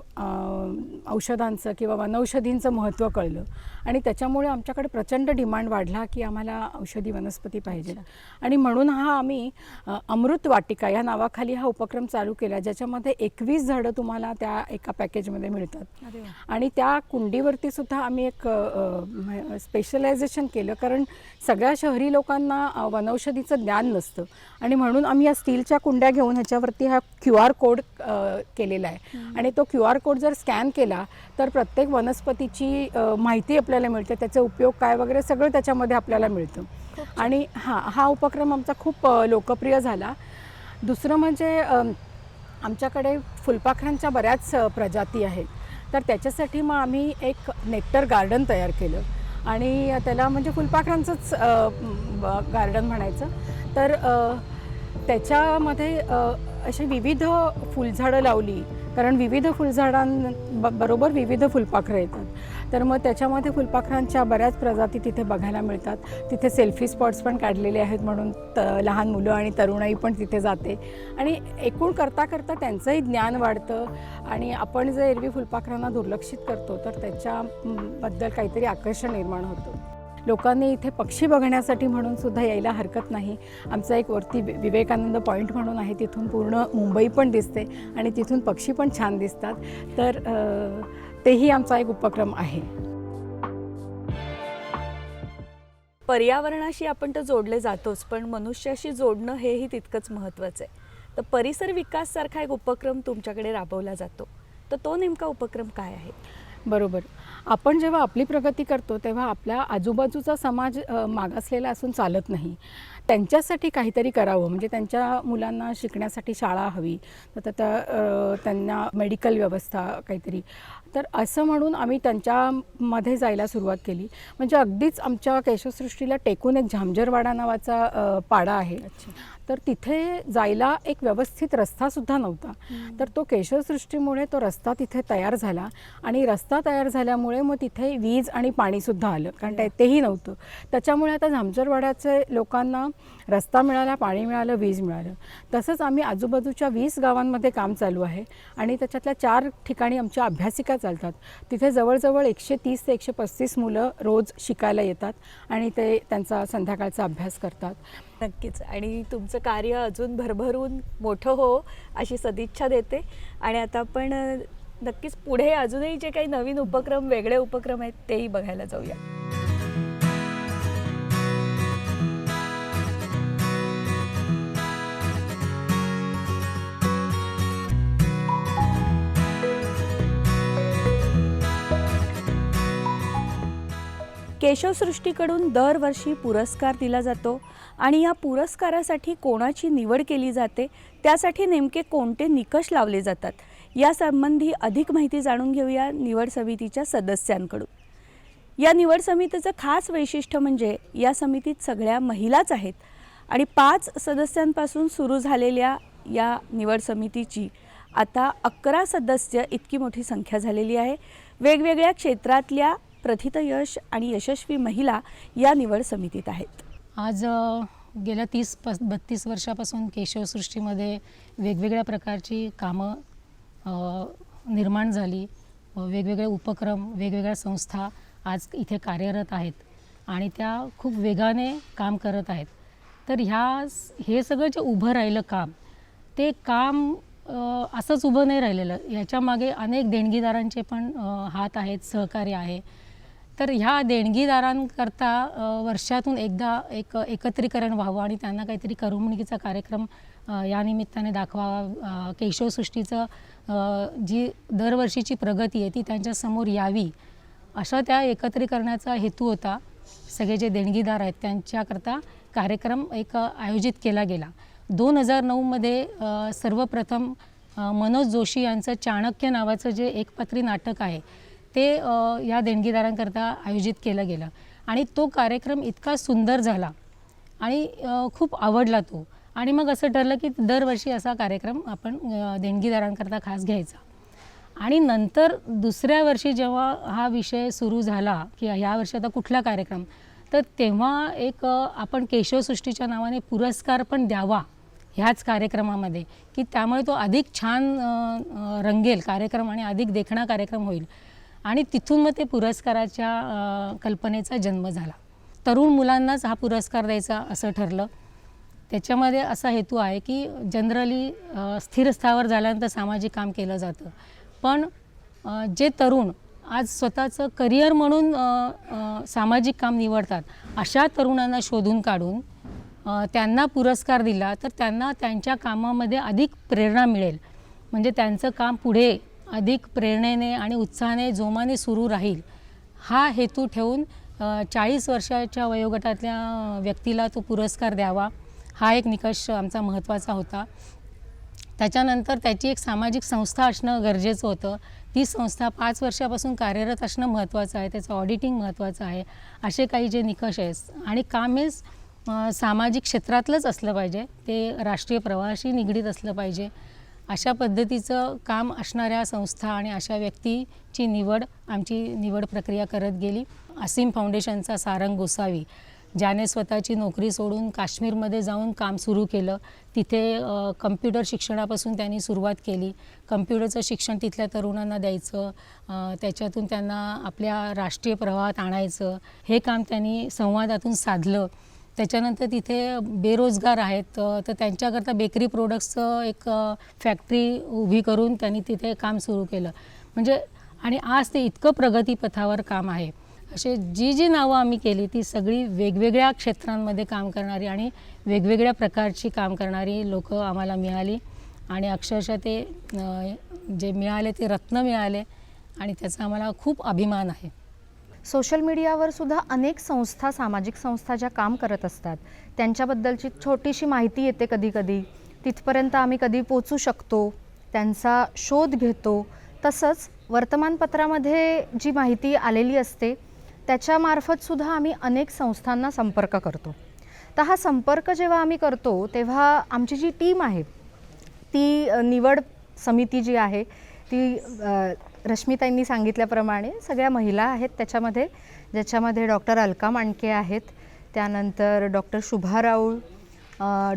औषधांचं किंवा वनौषधींचं महत्त्व कळलं आणि त्याच्यामुळे आमच्याकडे प्रचंड डिमांड वाढला की आम्हाला औषधी वनस्पती पाहिजे आणि म्हणून हा आम्ही अमृत वाटिका या नावाखाली हा उपक्रम चालू केला ज्याच्यामध्ये 21 झाडं तुम्हाला त्या एका पॅकेजमध्ये मिळतात. आणि त्या कुंडीवरती सुद्धा आम्ही एक स्पेशलायझेशन केलं कारण सगळ्या शहरी लोकांना वनौषधीचं ज्ञान नसतं आणि म्हणून आम्ही या स्टीलच्या कुंड्या घेऊन ह्याच्यावरती हा QR कोड केलेला आहे आणि तो QR कोड जर स्कॅन केला तर प्रत्येक वनस्पतीची माहिती आपल्याला मिळते, त्याचे उपयोग काय वगैरे सगळं त्याच्यामध्ये आपल्याला मिळतं आणि हा उपक्रम आमचा खूप लोकप्रिय झाला. दुसरं म्हणजे आमच्याकडे फुलपाखरांच्या बऱ्याच प्रजाती आहेत तर त्याच्यासाठी मग आम्ही एक नेक्टर गार्डन तयार केलं आणि त्याला म्हणजे फुलपाखरांचंच गार्डन म्हणायचं. तर त्याच्यामध्ये अशी विविध फुलझाडं लावली कारण विविध फुलझाडांबरोबर विविध फुलपाखरं येतात. तर मग त्याच्यामध्ये फुलपाखरांच्या बऱ्याच प्रजाती तिथे बघायला मिळतात. तिथे सेल्फी स्पॉट्स पण काढलेले आहेत म्हणून लहान मुलं आणि तरुणाई पण तिथे जाते आणि एकूण करता करता त्यांचंही ज्ञान वाढतं आणि आपण जर एरवी फुलपाखरांना दुर्लक्षित करतो तर त्याच्याबद्दल काहीतरी आकर्षण निर्माण होतं. लोकांनी इथे पक्षी बघण्यासाठी म्हणून सुद्धा यायला हरकत नाही. आमचा एक वरती विवेकानंद पॉईंट म्हणून आहे, तिथून पूर्ण मुंबई पण दिसते आणि तिथून पक्षी पण छान दिसतात. तर तेही आमचा एक उपक्रम आहे. पर्यावरणाशी आपण तर जोडले जातोच, पण मनुष्याशी जोडणं हेही तितकंच महत्त्वाचं आहे. तर परिसर विकास सारखा एक उपक्रम तुमच्याकडे राबवला जातो, तर तो नेमका उपक्रम काय आहे? बरोबर. आपण जेव्हा आपली प्रगती करतो तेव्हा आपल्या आजूबाजूचा समाज मागासलेला असून चालत नाही. त्यांच्यासाठी काहीतरी करावं म्हणजे त्यांच्या मुलांना शिकण्यासाठी शाळा हवी तर त्यांना मेडिकल व्यवस्था काहीतरी तर असं म्हणून आम्ही त्यांच्यामध्ये जायला सुरुवात केली. म्हणजे अगदीच आमच्या केशवसृष्टीला टेकून एक झांजरवाडा नावाचा पाडा आहे. तर तिथे जायला एक व्यवस्थित रस्तासुद्धा नव्हता. तर तो केशवसृष्टीमुळे तो रस्ता तिथे तयार झाला आणि रस्ता तयार झाल्यामुळे मग तिथे वीज आणि पाणीसुद्धा आलं, कारण तेही नव्हतं. त्याच्यामुळे आता झांजरवाड्याचे लोकांना रस्ता मिळाला, पाणी मिळालं, वीज मिळालं. तसंच आम्ही आजूबाजूच्या 20 गावांमध्ये काम चालू आहे आणि त्याच्यातल्या 4 ठिकाणी आमच्या अभ्यासिका चालतात. तिथे जवळजवळ 130 ते 135 मुलं रोज शिकायला येतात आणि ते त्यांचा संध्याकाळचा अभ्यास करतात. नक्कीच. आणि तुमचं कार्य अजून भरभरून मोठं हो अशी सदिच्छा देते. आणि आता आपण नक्कीच पुढे अजूनही जे काही नवीन उपक्रम, वेगळे उपक्रम आहेत तेही बघायला जाऊया. केशवसृष्टीकडून दरवर्षी पुरस्कार दिला जातो आणि या पुरस्कारासाठी कोणाची निवड केली जाते, त्यासाठी नेमके कोणते निकष लावले जातात, यासंबंधी अधिक माहिती जाणून घेऊया निवड समितीच्या सदस्यांकडून. या निवड समितीचं खास वैशिष्ट्य म्हणजे या समितीत सगळ्या महिलाच आहेत आणि 5 सदस्यांपासून सुरू झालेल्या या निवड समितीची आता 11 सदस्य इतकी मोठी संख्या झालेली आहे. वेगवेगळ्या क्षेत्रातल्या प्रथितयश आणि यशस्वी महिला या निवड समितीत आहेत. आज गेल्या 30-32 वर्षापासून केशवसृष्टीमध्ये वेगवेगळ्या प्रकारची कामं निर्माण झाली. वेगवेगळे उपक्रम, वेगवेगळ्या संस्था आज इथे कार्यरत आहेत आणि त्या खूप वेगाने काम करत आहेत. तर हे सगळं जे उभं राहिलं काम, ते काम असंच उभं नाही राहिलेलं. याच्यामागे अनेक देणगीदारांचे पण हात आहेत, सहकार्य आहे. तर ह्या देणगीदारांकरता वर्षातून एकदा एकत्रीकरण व्हावं आणि त्यांना काहीतरी करमणुकीचा कार्यक्रम या निमित्ताने दाखवावा. केशवसृष्टीचं जी दरवर्षीची प्रगती आहे ती त्यांच्यासमोर यावी, अशा त्या एकत्रीकरणाचा हेतू होता. सगळे जे देणगीदार आहेत त्यांच्याकरता कार्यक्रम एक आयोजित केला गेला. 2009मध्ये सर्वप्रथम मनोज जोशी यांचं चाणक्य नावाचं जे एकपात्री नाटक आहे ते या देणगीदारांकरता आयोजित केलं गेलं आणि तो कार्यक्रम इतका सुंदर झाला आणि खूप आवडला तो. आणि मग असं ठरलं की दरवर्षी असा कार्यक्रम आपण देणगीदारांकरता खास घ्यायचा. आणि नंतर दुसऱ्या वर्षी जेव्हा हा विषय सुरू झाला की ह्या वर्षी आता कुठला कार्यक्रम, तर तेव्हा एक आपण केशवसृष्टीच्या नावाने पुरस्कार पण द्यावा ह्याच कार्यक्रमामध्ये, की त्यामुळे तो अधिक छान रंगेल कार्यक्रम आणि अधिक देखणा कार्यक्रम होईल. आणि तिथून मग ते पुरस्काराच्या कल्पनेचा जन्म झाला. तरुण मुलांनाच हा पुरस्कार द्यायचा असं ठरलं. त्याच्यामध्ये असा हेतू आहे की जनरली स्थिर स्थावर झाल्यानंतर सामाजिक काम केलं जातं, पण जे तरुण आज स्वतःचं करिअर म्हणून सामाजिक काम निवडतात, अशा तरुणांना शोधून काढून त्यांना पुरस्कार दिला तर त्यांना त्यांच्या कामामध्ये अधिक प्रेरणा मिळेल. म्हणजे त्यांचं काम पुढे अधिक प्रेरणेने आणि उत्साहाने जोमाने सुरू राहील, हा हेतू ठेवून 40 वर्षाच्या वयोगटातल्या व्यक्तीला तो पुरस्कार द्यावा, हा एक निकष आमचा महत्त्वाचा होता. त्याच्यानंतर त्याची एक सामाजिक संस्था असणं गरजेचं होतं. ती संस्था 5 वर्षापासून कार्यरत असणं महत्त्वाचं आहे, त्याचं ऑडिटिंग महत्त्वाचं आहे. असे काही जे निकष आहेत आणि काम हे सामाजिक क्षेत्रातलंच असलं पाहिजे, ते राष्ट्रीय प्रवाहाशी निगडीत असलं पाहिजे. अशा पद्धतीचं काम असणाऱ्या संस्था आणि अशा व्यक्तीची आमची निवड प्रक्रिया करत गेली. असीम फाउंडेशनचा सारंग गोसावी, ज्याने स्वतःची नोकरी सोडून काश्मीरमध्ये जाऊन काम सुरू केलं. तिथे कम्प्युटर शिक्षणापासून त्यांनी सुरुवात केली. कम्प्युटरचं शिक्षण तिथल्या तरुणांना द्यायचं, त्याच्यातून त्यांना आपल्या राष्ट्रीय प्रवाहात आणायचं, हे काम त्यांनी संवादातून साधलं. त्याच्यानंतर तिथे बेरोजगार आहेत, तर त्यांच्याकरता बेकरी प्रोडक्ट्सचं एक फॅक्टरी उभी करून त्यांनी तिथे काम सुरू केलं. म्हणजे आणि आज ते इतकं प्रगतीपथावर काम आहे. असे जी नावं आम्ही केली ती सगळी वेगवेगळ्या क्षेत्रांमध्ये काम करणारी आणि वेगवेगळ्या प्रकारची काम करणारी लोकं आम्हाला मिळाली आणि अक्षरशः ते जे मिळाले ते रत्न मिळाले आणि त्याचा आम्हाला खूप अभिमान आहे. सोशल मीडियावर सुद्धा अनेक संस्था, सामाजिक संस्था ज्या काम करत असतात त्यांच्याबद्दलची छोटीशी माहिती येते कधी तिथपर्यंत आम्ही कधी पोचू शकतो, त्यांचा शोध घेतो. तसंच वर्तमानपत्रामध्ये जी माहिती आलेली असते त्याच्यामार्फत सुद्धा आम्ही अनेक संस्थांना संपर्क करतो. तर हा संपर्क जेव्हा आम्ही करतो तेव्हा आमची जी टीम आहे ती निवड समिती जी आहे ती रश्मिताईंनी सांगितल्याप्रमाणे सगळ्या महिला आहेत त्याच्यामध्ये, ज्याच्यामध्ये डॉक्टर अलका मांडके आहेत, त्यानंतर डॉक्टर शुभा राऊळ,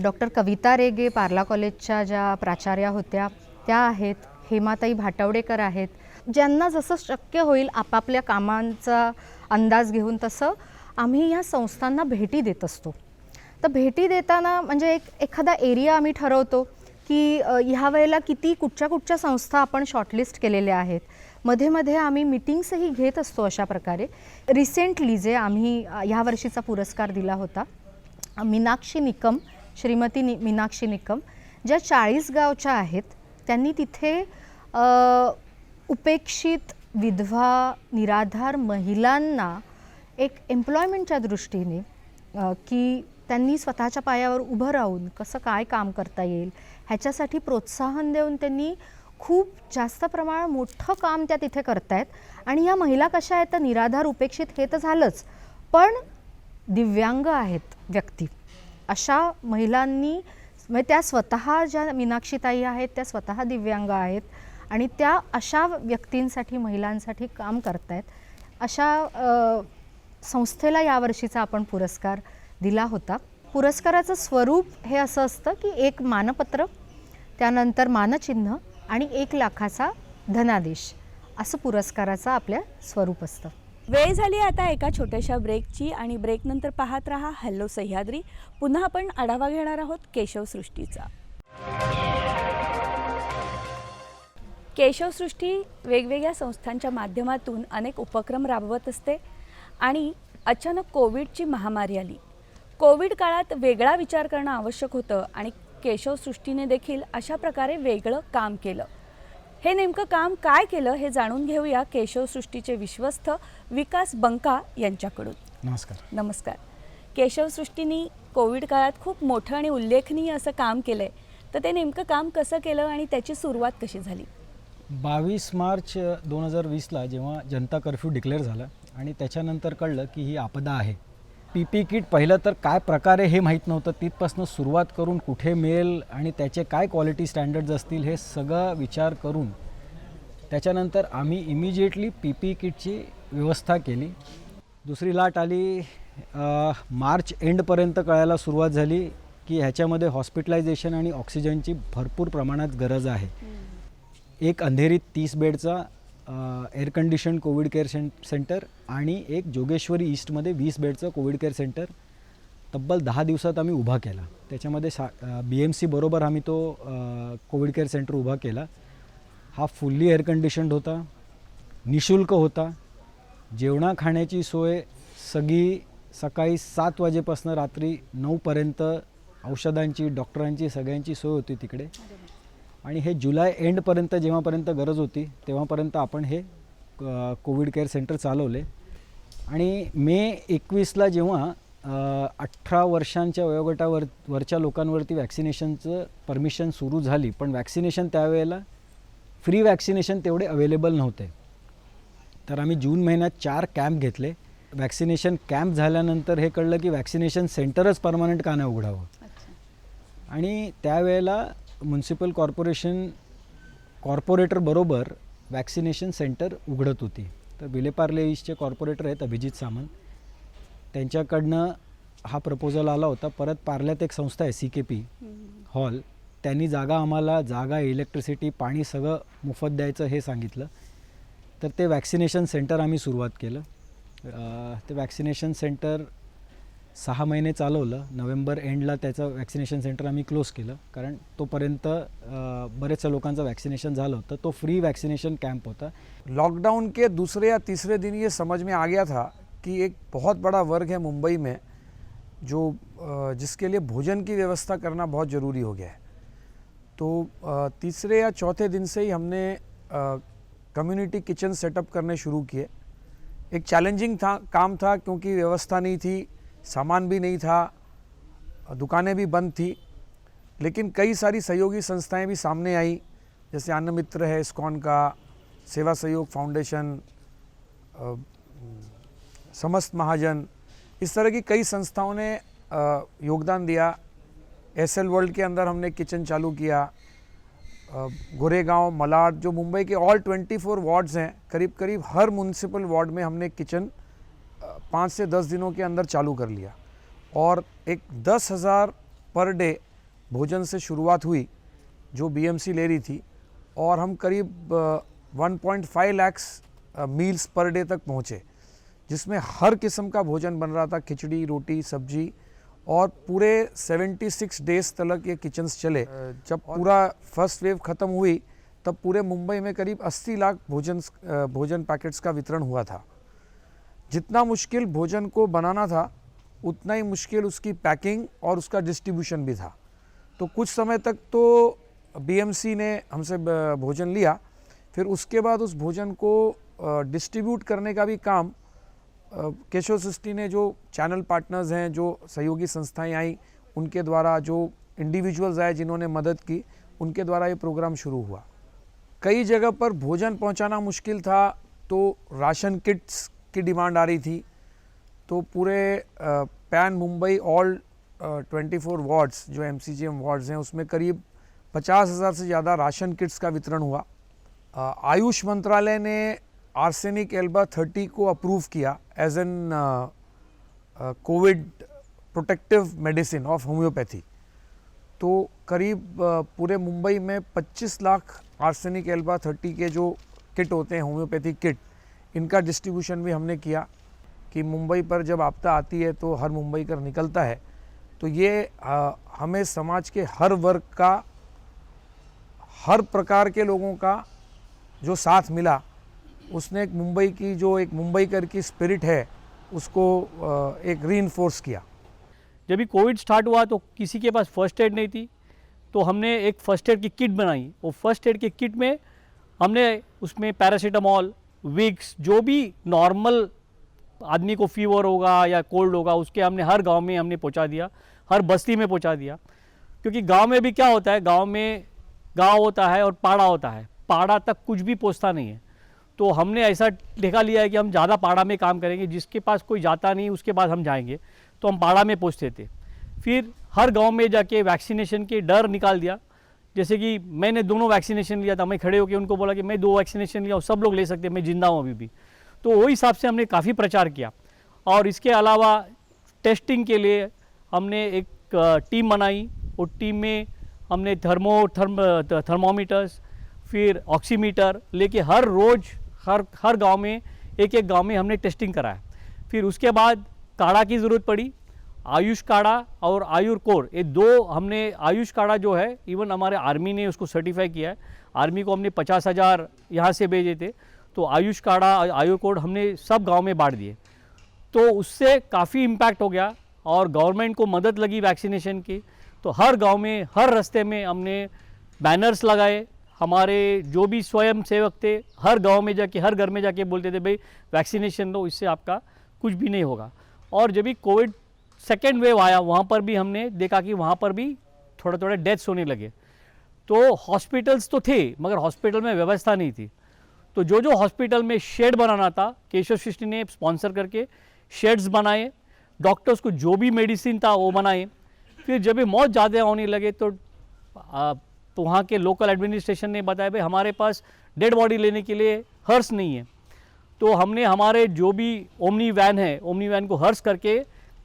डॉक्टर कविता रेगे पार्ला कॉलेजच्या ज्या प्राचार्या होत्या त्या आहेत, हेमाताई भाटवडेकर आहेत. ज्यांना जसं शक्य होईल आपापल्या कामांचा अंदाज घेऊन तसं आम्ही ह्या संस्थांना भेटी देत असतो. तर भेटी देताना म्हणजे एखादा एरिया आम्ही ठरवतो की ह्या वेळेला कुठच्या संस्था आपण शॉर्टलिस्ट केलेल्या आहेत. मध्ये मध्ये आम्ही मीटिंग्सही घेत असतो. अशा प्रकारे रिसेंटली जे आम्ही ह्या वर्षीचा पुरस्कार दिला होता मीनाक्षी निकम, श्रीमती मीनाक्षी निकम, ज्या 40 गावच्या आहेत, त्यांनी तिथे उपेक्षित विधवा निराधार महिलांना एक एम्प्लॉयमेंटच्या दृष्टीने की त्यांनी स्वतःच्या पायावर उभं राहून कसं काय काम करता येईल ह्याच्यासाठी प्रोत्साहन देऊन त्यांनी खूप जास्त प्रमाणात मोठं काम त्या तिथे करतायत. आणि या महिला कशा आहेत तर निराधार उपेक्षित हे तर झालंच, पण दिव्यांग आहेत व्यक्ती. अशा महिलांनी म्हणजे त्या स्वतः ज्या मीनाक्षीताई आहेत त्या स्वतः दिव्यांग आहेत आणि त्या अशा व्यक्तींसाठी महिलांसाठी काम करतायत. अशा संस्थेला यावर्षीचा आपण पुरस्कार दिला होता. पुरस्काराचं स्वरूप हे असं असतं की एक मानपत्र, त्यानंतर मानचिन्ह आणि 1 लाखाचा धनादेश असं पुरस्काराचं आपल्या स्वरूप असतं. वेळ झाली आता एका छोट्याशा ब्रेकची आणि ब्रेकनंतर पाहत रहा हॅलो सह्याद्री. पुन्हा आपण आढावा घेणार आहोत केशवसृष्टीचा. केशवसृष्टी वेगवेगळ्या संस्थांच्या माध्यमातून अनेक उपक्रम राबवत असते आणि अचानक कोविडची महामारी आली. कोविड काळात वेगळा विचार करणं आवश्यक होतं आणि केशवसृष्टीने देखील अशा प्रकारे वेगळं काम केलं. हे नेमकं काम काय केलं हे जाणून घेऊया केशवसृष्टीचे विश्वस्त विकास बंका यांच्याकडून. नमस्कार. नमस्कार. केशवसृष्टीने कोविड काळात खूप मोठं आणि उल्लेखनीय असं काम केलं आहे, तर ते नेमकं काम कसं केलं आणि त्याची सुरुवात कशी झाली? 22 मार्च 2020ला जेव्हा जनता कर्फ्यू डिक्लेअर झाला आणि त्याच्यानंतर कळलं की ही आपदा आहे. PPE किट पहिलं तर काय प्रकारे हे माहीत नव्हतं. तिथपासून सुरुवात करून कुठे मिळेल आणि त्याचे काय क्वालिटी स्टँडर्ड्स असतील हे सगळं विचार करून त्याच्यानंतर आम्ही इमिजिएटली PPE किटची व्यवस्था केली. दुसरी लाट आली मार्च एंडपर्यंत कळायला सुरुवात झाली की ह्याच्यामध्ये हॉस्पिटलायझेशन आणि ऑक्सिजनची भरपूर प्रमाणात गरज आहे. एक अंधेरीत 30 बेडचा air condition covid care centre आणि एक जोगेश्वरी ईस्टमध्ये 20 बेडचं कोविड केअर सेंटर तब्बल 10 दिवसात आम्ही उभा केला. त्याच्यामध्ये BMC बरोबर आम्ही तो कोविड केअर सेंटर उभा केला. हा फुल्ली एअर कंडिशन्ड होता, निशुल्क होता. जेवणा खाण्याची सोय सगळी सकाळी 7 वाजेपासून रात्री 9पर्यंत औषधांची, डॉक्टरांची सगळ्यांची सोय होती तिकडे. आणि हे जुलै एंडपर्यंत जेव्हापर्यंत गरज होती तेव्हापर्यंत आपण हे कोविड केअर सेंटर चालवले. आणि मे 21ला जेव्हा 18 वर्षांच्या वयोगटावरच्या लोकांवरती वॅक्सिनेशनचं परमिशन सुरू झाली, पण वॅक्सिनेशन त्यावेळेला फ्री वॅक्सिनेशन तेवढे अवेलेबल नव्हते. तर आम्ही जून महिन्यात 4 कॅम्प घेतले. वॅक्सिनेशन कॅम्प झाल्यानंतर हे कळलं की वॅक्सिनेशन सेंटरच परमनंट का नाही उघडावं. आणि त्यावेळेला म्युन्सिपल कॉर्पोरेटर बरोबर वॅक्सिनेशन सेंटर उघडत होती. तर विलेपार्ले ईस्टचे कॉर्पोरेटर आहेत अभिजित सामंत, त्यांच्याकडनं हा प्रपोजल आला होता. परत पार्ल्यात एक संस्था आहे CKP हॉल, त्यांनी जागा, इलेक्ट्रिसिटी, पाणी सगळं मोफत द्यायचं हे सांगितलं. तर ते वॅक्सिनेशन सेंटर आम्ही सुरुवात केलं. ते वॅक्सिनेशन सेंटर 6 महिने चालवलं. नोव्हेंबर एंडला त्याचं वॅक्सिनेशन सेंटर आम्ही क्लोज केलं, कारण तोपर्यंत बरेचशा लोकांचं वॅक्सिनेशन झालं होतं. तो फ्री वैक्सीनेशन कैंप होता. लॉकडाउन के दूसरे या तीसरे दिन ये समझ में आ गया था कि एक बहुत बड़ा वर्ग है मुंबई में जो जिसके लिए भोजन की व्यवस्था करना बहुत ज़रूरी हो गया है. तो तीसरे या चौथे दिन से ही हमने कम्युनिटी किचन सेटअप करने शुरू किए. एक चैलेंजिंग काम था क्योंकि व्यवस्था नहीं थी, सामान भी नहीं था, दुकानें भी बंद थी. लेकिन कई सारी सहयोगी संस्थाएं भी सामने आई, जैसे अन्न मित्र है इस्कॉन का, सेवा सहयोग फाउंडेशन, समस्त महाजन, इस तरह की कई संस्थाओं ने योगदान दिया। एसएल वर्ल्ड के अंदर हमने किचन चालू किया। गोरेगांव, मलाड, जो मुंबई के ऑल 24 वार्ड्स हैं, करीब करीब हर म्यूनसिपल वार्ड में हमने किचन 5 से 10 दिनों के अंदर चालू कर लिया। और एक 10,000 पर डे भोजन से शुरुआत हुई जो बीएमसी ले रही थी, और हम करीब 1.5 लाख मील्स पर डे तक पहुँचे, जिसमें हर किस्म का भोजन बन रहा था, खिचड़ी, रोटी, सब्जी, और पूरे 76 डेज तक ये किचन्स चले। जब पूरा फर्स्ट वेव ख़त्म हुई तब पूरे मुंबई में करीब 80 लाख भोजन पैकेट्स का वितरण हुआ था। जितना मुश्किल भोजन को बनाना था उतना ही मुश्किल उसकी पैकिंग और उसका डिस्ट्रीब्यूशन भी था। तो कुछ समय तक तो बीएमसी ने हमसे भोजन लिया, फिर उसके बाद उस भोजन को डिस्ट्रीब्यूट करने का भी काम केशव सृष्टि ने, जो चैनल पार्टनर्स हैं, जो सहयोगी संस्थाएं आई, उनके द्वारा, जो इंडिविजुअल्स आए जिन्होंने मदद की, उनके द्वारा ये प्रोग्राम शुरू हुआ। कई जगह पर भोजन पहुंचाना मुश्किल था, तो राशन किट्स की डिमांड आ रही थी। तो पूरे पैन मुंबई ऑल 24 वार्ड्स जो एमसीजीएम वार्ड्स हैं, उसमें करीब 50,000 से ज़्यादा राशन किट्स का वितरण हुआ। आयुष मंत्रालय ने आर्सेनिक एल्बा 30 को अप्रूव किया as an COVID protective medicine of homeopathy. तो करीब पूरे मुंबई में 25 लाख आर्सेनिक एल्बा 30 के जो किट होते हैं, होम्योपैथिक किट, इनका डिस्ट्रीब्यूशन भी हमने किया कि मुंबई पर जब आपदा आती है तो हर मुंबईकर निकलता है। तो ये हमें समाज के हर वर्ग का, हर प्रकार के लोगों का जो साथ मिला, उसने एक मुंबई की, जो एक मुंबईकर की स्पिरिट है, उसको एक रीइंफोर्स किया। जब भी कोविड स्टार्ट हुआ तो किसी के पास फर्स्ट एड नहीं थी, तो हमने एक फर्स्ट एड की किट बनाई। वो फर्स्ट एड की किट में हमने उसमें पैरासीटामॉल, विक्स, जो भी नॉर्मल आदमी को फीवर होगा या कोल्ड होगा, उसके हमने हर गांव में हमने पहुंचा दिया, हर बस्ती में पहुंचा दिया। क्योंकि गांव में भी क्या होता है, गांव में गांव होता है और पाड़ा होता है, पाड़ा तक कुछ भी पहुंचता नहीं है। तो हमने ऐसा देखा लिया है कि हम ज़्यादा पाड़ा में काम करेंगे, जिसके पास कोई जाता नहीं उसके बाद हम जाएंगे, तो हम पाड़ा में पहुंचते थे। फिर हर गांव में जाके वैक्सीनेशन के डर निकाल दिया। जैसे कि मैंने दोनों वैक्सीनेशन लिया था, मैं खड़े होकर उनको बोला कि मैं 2 वैक्सीनेशन लिया, सब लोग ले सकते हैं, मैं जिंदा हूँ अभी भी। तो वही हिसाब से हमने काफ़ी प्रचार किया। और इसके अलावा टेस्टिंग के लिए हमने एक टीम बनाई, और टीम में हमने थर्मोमीटर्स, फिर ऑक्सीमीटर लेके हर रोज़ हर गांव में, एक गांव में हमने टेस्टिंग कराया। फिर उसके बाद काढ़ा की ज़रूरत पड़ी, आयुष काढ़ा और आयुर्कोर, ये 2 हमने, आयुष काढ़ा जो है इवन हमारे आर्मी ने उसको सर्टिफाई किया है। आर्मी को हमने 50,000 यहाँ से भेजे थे, तो आयुष काढ़ा, आयुर्कोर हमने सब गांव में बांट दिए। तो उससे काफ़ी इम्पैक्ट हो गया और गवर्नमेंट को मदद लगी वैक्सीनेशन की। तो हर गांव में, हर रास्ते में हमने बैनर्स लगाए। हमारे जो भी स्वयं सेवक थे, हर गांव में जाके, हर घर में जाके बोलते थे, भाई वैक्सीनेशन लो, इससे आपका कुछ भी नहीं होगा। और जब भी कोविड सेकेंड वेव आया, वहाँ पर भी हमने देखा कि वहाँ पर भी थोड़े थोड़े डेथ्स होने लगे। तो हॉस्पिटल्स तो थे, मगर हॉस्पिटल में व्यवस्था नहीं थी। तो जो हॉस्पिटल में शेड बनाना था, केशव सृष्टि ने स्पॉन्सर करके शेड्स बनाए, डॉक्टर्स को जो भी मेडिसिन था वो बनाए। फिर जब भी मौत ज़्यादा होने लगे तो वहाँ के लोकल एडमिनिस्ट्रेशन ने बताया, भाई हमारे पास डेड बॉडी लेने के लिए हर्स नहीं है। तो हमने हमारे जो भी ओमनी वैन है, ओमनी वैन को हर्स करके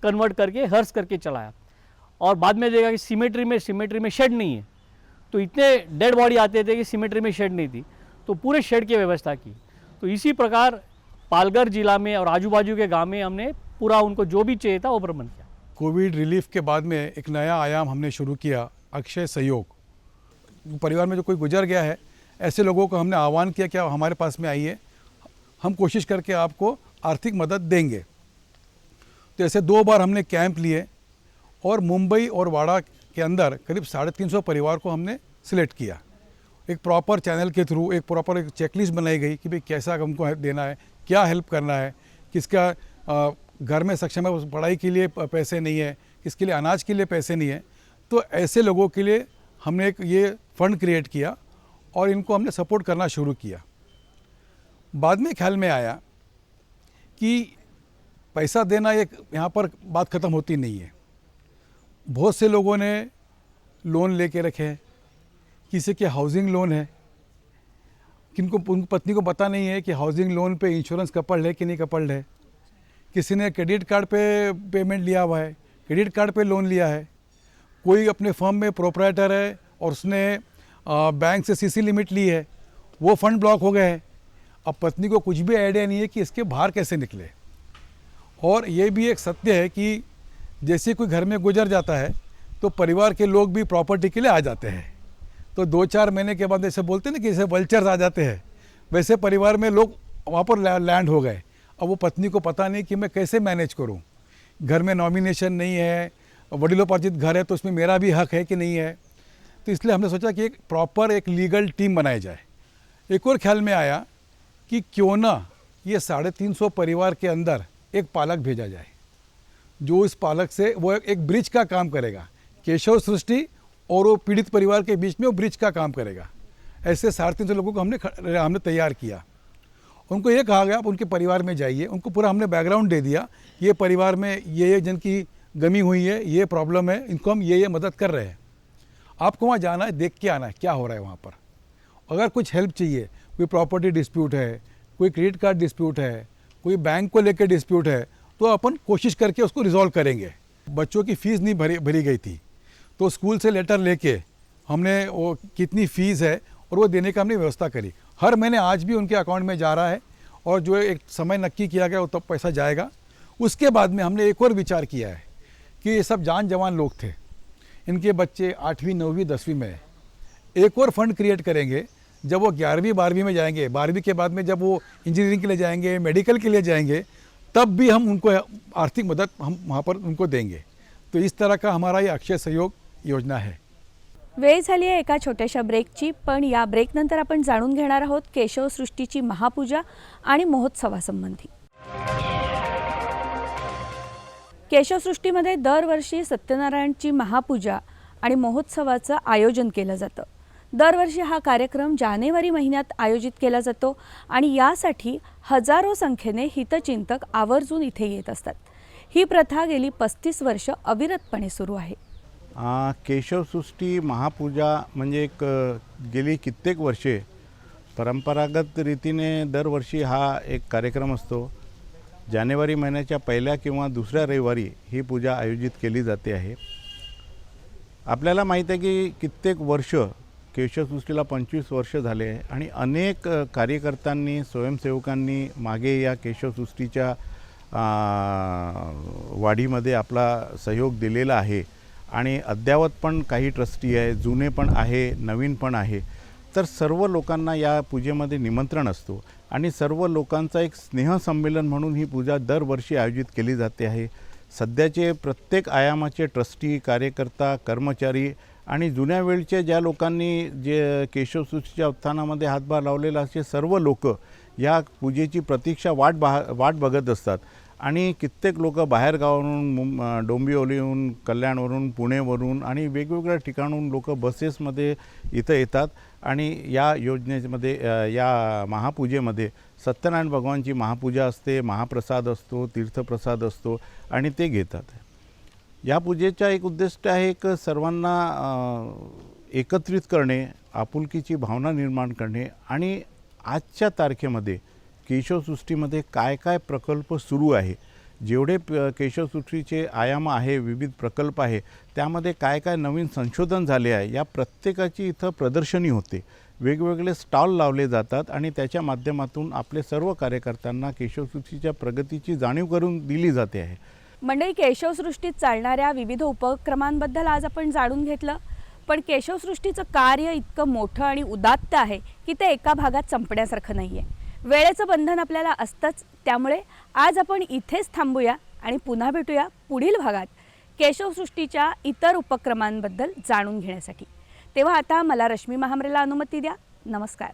कन्वर्ट करके हर्स करके चलाया। और बाद में देखा कि सिमेट्री में शेड नहीं है, तो इतने डेड बॉडी आते थे कि सिमेट्री में शेड नहीं थी, तो पूरे शेड की व्यवस्था की। तो इसी प्रकार पालघर जिला में और आजू बाजू के गांव में हमने पूरा उनको जो भी चाहिए था वो प्रबंध किया। कोविड रिलीफ के बाद में एक नया आयाम हमने शुरू किया, अक्षय सहयोग। परिवार में जो कोई गुजर गया है, ऐसे लोगों को हमने आह्वान किया कि आप हमारे पास में आइए, हम कोशिश करके आपको आर्थिक मदद देंगे। तो ऐसे 2 बार हमने कैंप लिए और मुंबई और वाड़ा के अंदर करीब 350 परिवार को हमने सिलेक्ट किया। एक प्रॉपर चैनल के थ्रू एक प्रॉपर एक चेकलिस्ट बनाई गई कि भाई कैसा हमको देना है, क्या हेल्प करना है, किसका घर में सक्षम है, पढ़ाई के लिए पैसे नहीं है, किसके लिए अनाज के लिए पैसे नहीं है। तो ऐसे लोगों के लिए हमने एक ये फंड क्रिएट किया और इनको हमने सपोर्ट करना शुरू किया। बाद में ख्याल में आया कि पैसा देना एक यहाँ पर बात ख़त्म होती नहीं है। बहुत से लोगों ने लोन लेके रखे हैं, किसी के हाउसिंग लोन है, किनको उनकी पत्नी को पता नहीं है कि हाउसिंग लोन पे इंश्योरेंस कपल्ड है कि नहीं कपल्ड है। किसी ने क्रेडिट कार्ड पे पेमेंट लिया हुआ है, क्रेडिट कार्ड पे लोन लिया है। कोई अपने फर्म में प्रोप्राइटर है और उसने बैंक से सीसी लिमिट ली है, वो फंड ब्लॉक हो गए हैं। अब पत्नी को कुछ भी आइडिया नहीं है कि इसके बाहर कैसे निकले। और ये भी एक सत्य है कि जैसे कोई घर में गुजर जाता है तो परिवार के लोग भी प्रॉपर्टी के लिए आ जाते हैं। तो 2-4 महीने के बाद ऐसे बोलते हैं ना कि जैसे वल्चर्स आ जाते हैं, वैसे परिवार में लोग वहाँ पर लैंड हो गए। अब वो पत्नी को पता नहीं कि मैं कैसे मैनेज करूँ। घर में नॉमिनेशन नहीं है, वडिलोपार्जित घर है, तो उसमें मेरा भी हक है कि नहीं है। तो इसलिए हमने सोचा कि एक प्रॉपर एक लीगल टीम बनाई जाए। एक और ख्याल में आया कि क्यों ना ये 350 परिवार के अंदर एक पालक भेजा जाए, जो इस पालक से वो एक ब्रिज का काम करेगा। केशव सृष्टि और वो पीड़ित परिवार के बीच में वो ब्रिज का काम करेगा। ऐसे 350 लोगों को हमने तैयार किया। उनको ये कहा गया आप उनके परिवार में जाइए, उनको पूरा हमने बैकग्राउंड दे दिया, ये परिवार में ये जिनकी गमी हुई है, ये प्रॉब्लम है, इनको हम ये मदद कर रहे हैं। आपको वहाँ जाना है, देख के आना है क्या हो रहा है वहाँ पर। अगर कुछ हेल्प चाहिए, कोई प्रॉपर्टी डिस्प्यूट है, कोई क्रेडिट कार्ड डिस्प्यूट है, कोई बैंक को लेकर डिस्प्यूट है, तो अपन कोशिश करके उसको रिजॉल्व करेंगे। बच्चों की फ़ीस नहीं भरी गई थी, तो स्कूल से लेटर लेके हमने वो कितनी फ़ीस है और वो देने का हमने व्यवस्था करी। हर महीने आज भी उनके अकाउंट में जा रहा है और जो एक समय नक्की किया गया वो तब पैसा जाएगा। उसके बाद में हमने एक और विचार किया है कि ये सब जान जवान लोग थे, इनके बच्चे 8वीं 9वीं 10वीं में है। एक और फंड क्रिएट करेंगे जब वो 11वीं 12वीं में जाएंगे, 12वीं के बाद में जब वो इंजीनियरिंग के लिए जाएंगे, मेडिकल के लिए जाएंगे, तब भी हम उनको आर्थिक मदद हम वहाँ पर उनको देंगे। तो इस तरह का हमारा ये अक्षय सहयोग योजना है। वेळ झाली आहे एका छोट्याशा ब्रेकची, पण या ब्रेकनंतर आपण जाणून घेणार आहोत केशवसृष्टीची महापूजा आणि महोत्सवासंबंधी। केशवसृष्टीमध्ये दरवर्षी सत्यनारायणची महापूजा आणि महोत्सवाचं आयोजन केलं जातं। दरवर्षी हा कार्यक्रम जानेवारी महिन्यात आयोजित केला जातो आणि यासाठी हजारो संख्येने हितचिंतक आवर्जून इथे येत असतात। ही प्रथा गेली 35 वर्ष अविरतपणे सुरू आहे। केशवसृष्टी महापूजा म्हणजे एक गेली कित्येक वर्षे परंपरागत रीतीने दरवर्षी हा एक कार्यक्रम असतो। जानेवारी महिन्याच्या पहिल्या किंवा दुसऱ्या रविवारी ही पूजा आयोजित केली जाते आहे। आपल्याला माहीत आहे की कित्येक वर्ष केशवसृष्टीला 25 वर्ष झाले आहे आणि अनेक कार्यकर्त्यांनी स्वयंसेवकांनी मागे या केशवसृष्टीच्या वाढीमध्ये आपला सहयोग दिलेला आहे आणि अद्यावत पण काही ट्रस्टी आहे, जुने पण आहे, नवीन पण आहे। तर सर्व लोकांना या पूजेमध्ये निमंत्रण असतो आणि सर्व लोकांचा एक स्नेहसंमेलन म्हणून ही पूजा दरवर्षी आयोजित केली जाते आहे। सध्याचे प्रत्येक आयामाचे ट्रस्टी, कार्यकर्ता, कर्मचारी आणि जुन्या वेळचे ज्या लोकांनी जे केशवसृष्टीच्या उत्थानामध्ये हातभार लावलेला असे सर्व लोक या पूजेची प्रतीक्षा वाट बघत असतात आणि कित्येक लोक बाहेरगावावरून, डोंबिवलीहून, कल्याणवरून, पुणेवरून आणि वेगवेगळ्या ठिकाणाहून लोक बसेसमध्ये इथं येतात आणि या योजनेमध्ये या महापूजेमध्ये सत्यनारायण भगवानची महापूजा असते, महाप्रसाद असतो, तीर्थप्रसाद असतो आणि ते घेतात। या पूजेचा एक उद्दिष्ट आहे एक सर्वांना एकत्रित करणे, आपुलकीची भावना निर्माण करणे आणि आजच्या तारखेमध्ये केशवसृष्टीमध्ये काय काय प्रकल्प सुरू आहे, जेवढे केशवसृष्टीचे आयाम आहे, विविध प्रकल्प आहे, त्यामध्ये काय काय नवीन संशोधन झाले आहे, या प्रत्येकाची इथं प्रदर्शनी होते। वेगवेगळे स्टॉल लावले जातात आणि त्याच्या माध्यमातून आपले सर्व कार्यकर्त्यांना केशवसृष्टीच्या प्रगतीची जाणीव करून दिली जाते आहे। मंडळी, केशवसृष्टीत चालणाऱ्या विविध उपक्रमांबद्दल आज आपण जाणून घेतलं, पण केशवसृष्टीचं कार्य इतकं मोठं आणि उदात्त आहे की ते एका भागात संपण्यासारखं नाहीये। वेळेचं बंधन आपल्याला असतंच, त्यामुळे आज आपण इथेच थांबूया आणि पुन्हा भेटूया पुढील भागात केशवसृष्टीच्या इतर उपक्रमांबद्दल जाणून घेण्यासाठी। तेव्हा आता मला रश्मी महामरेला अनुमती द्या। नमस्कार।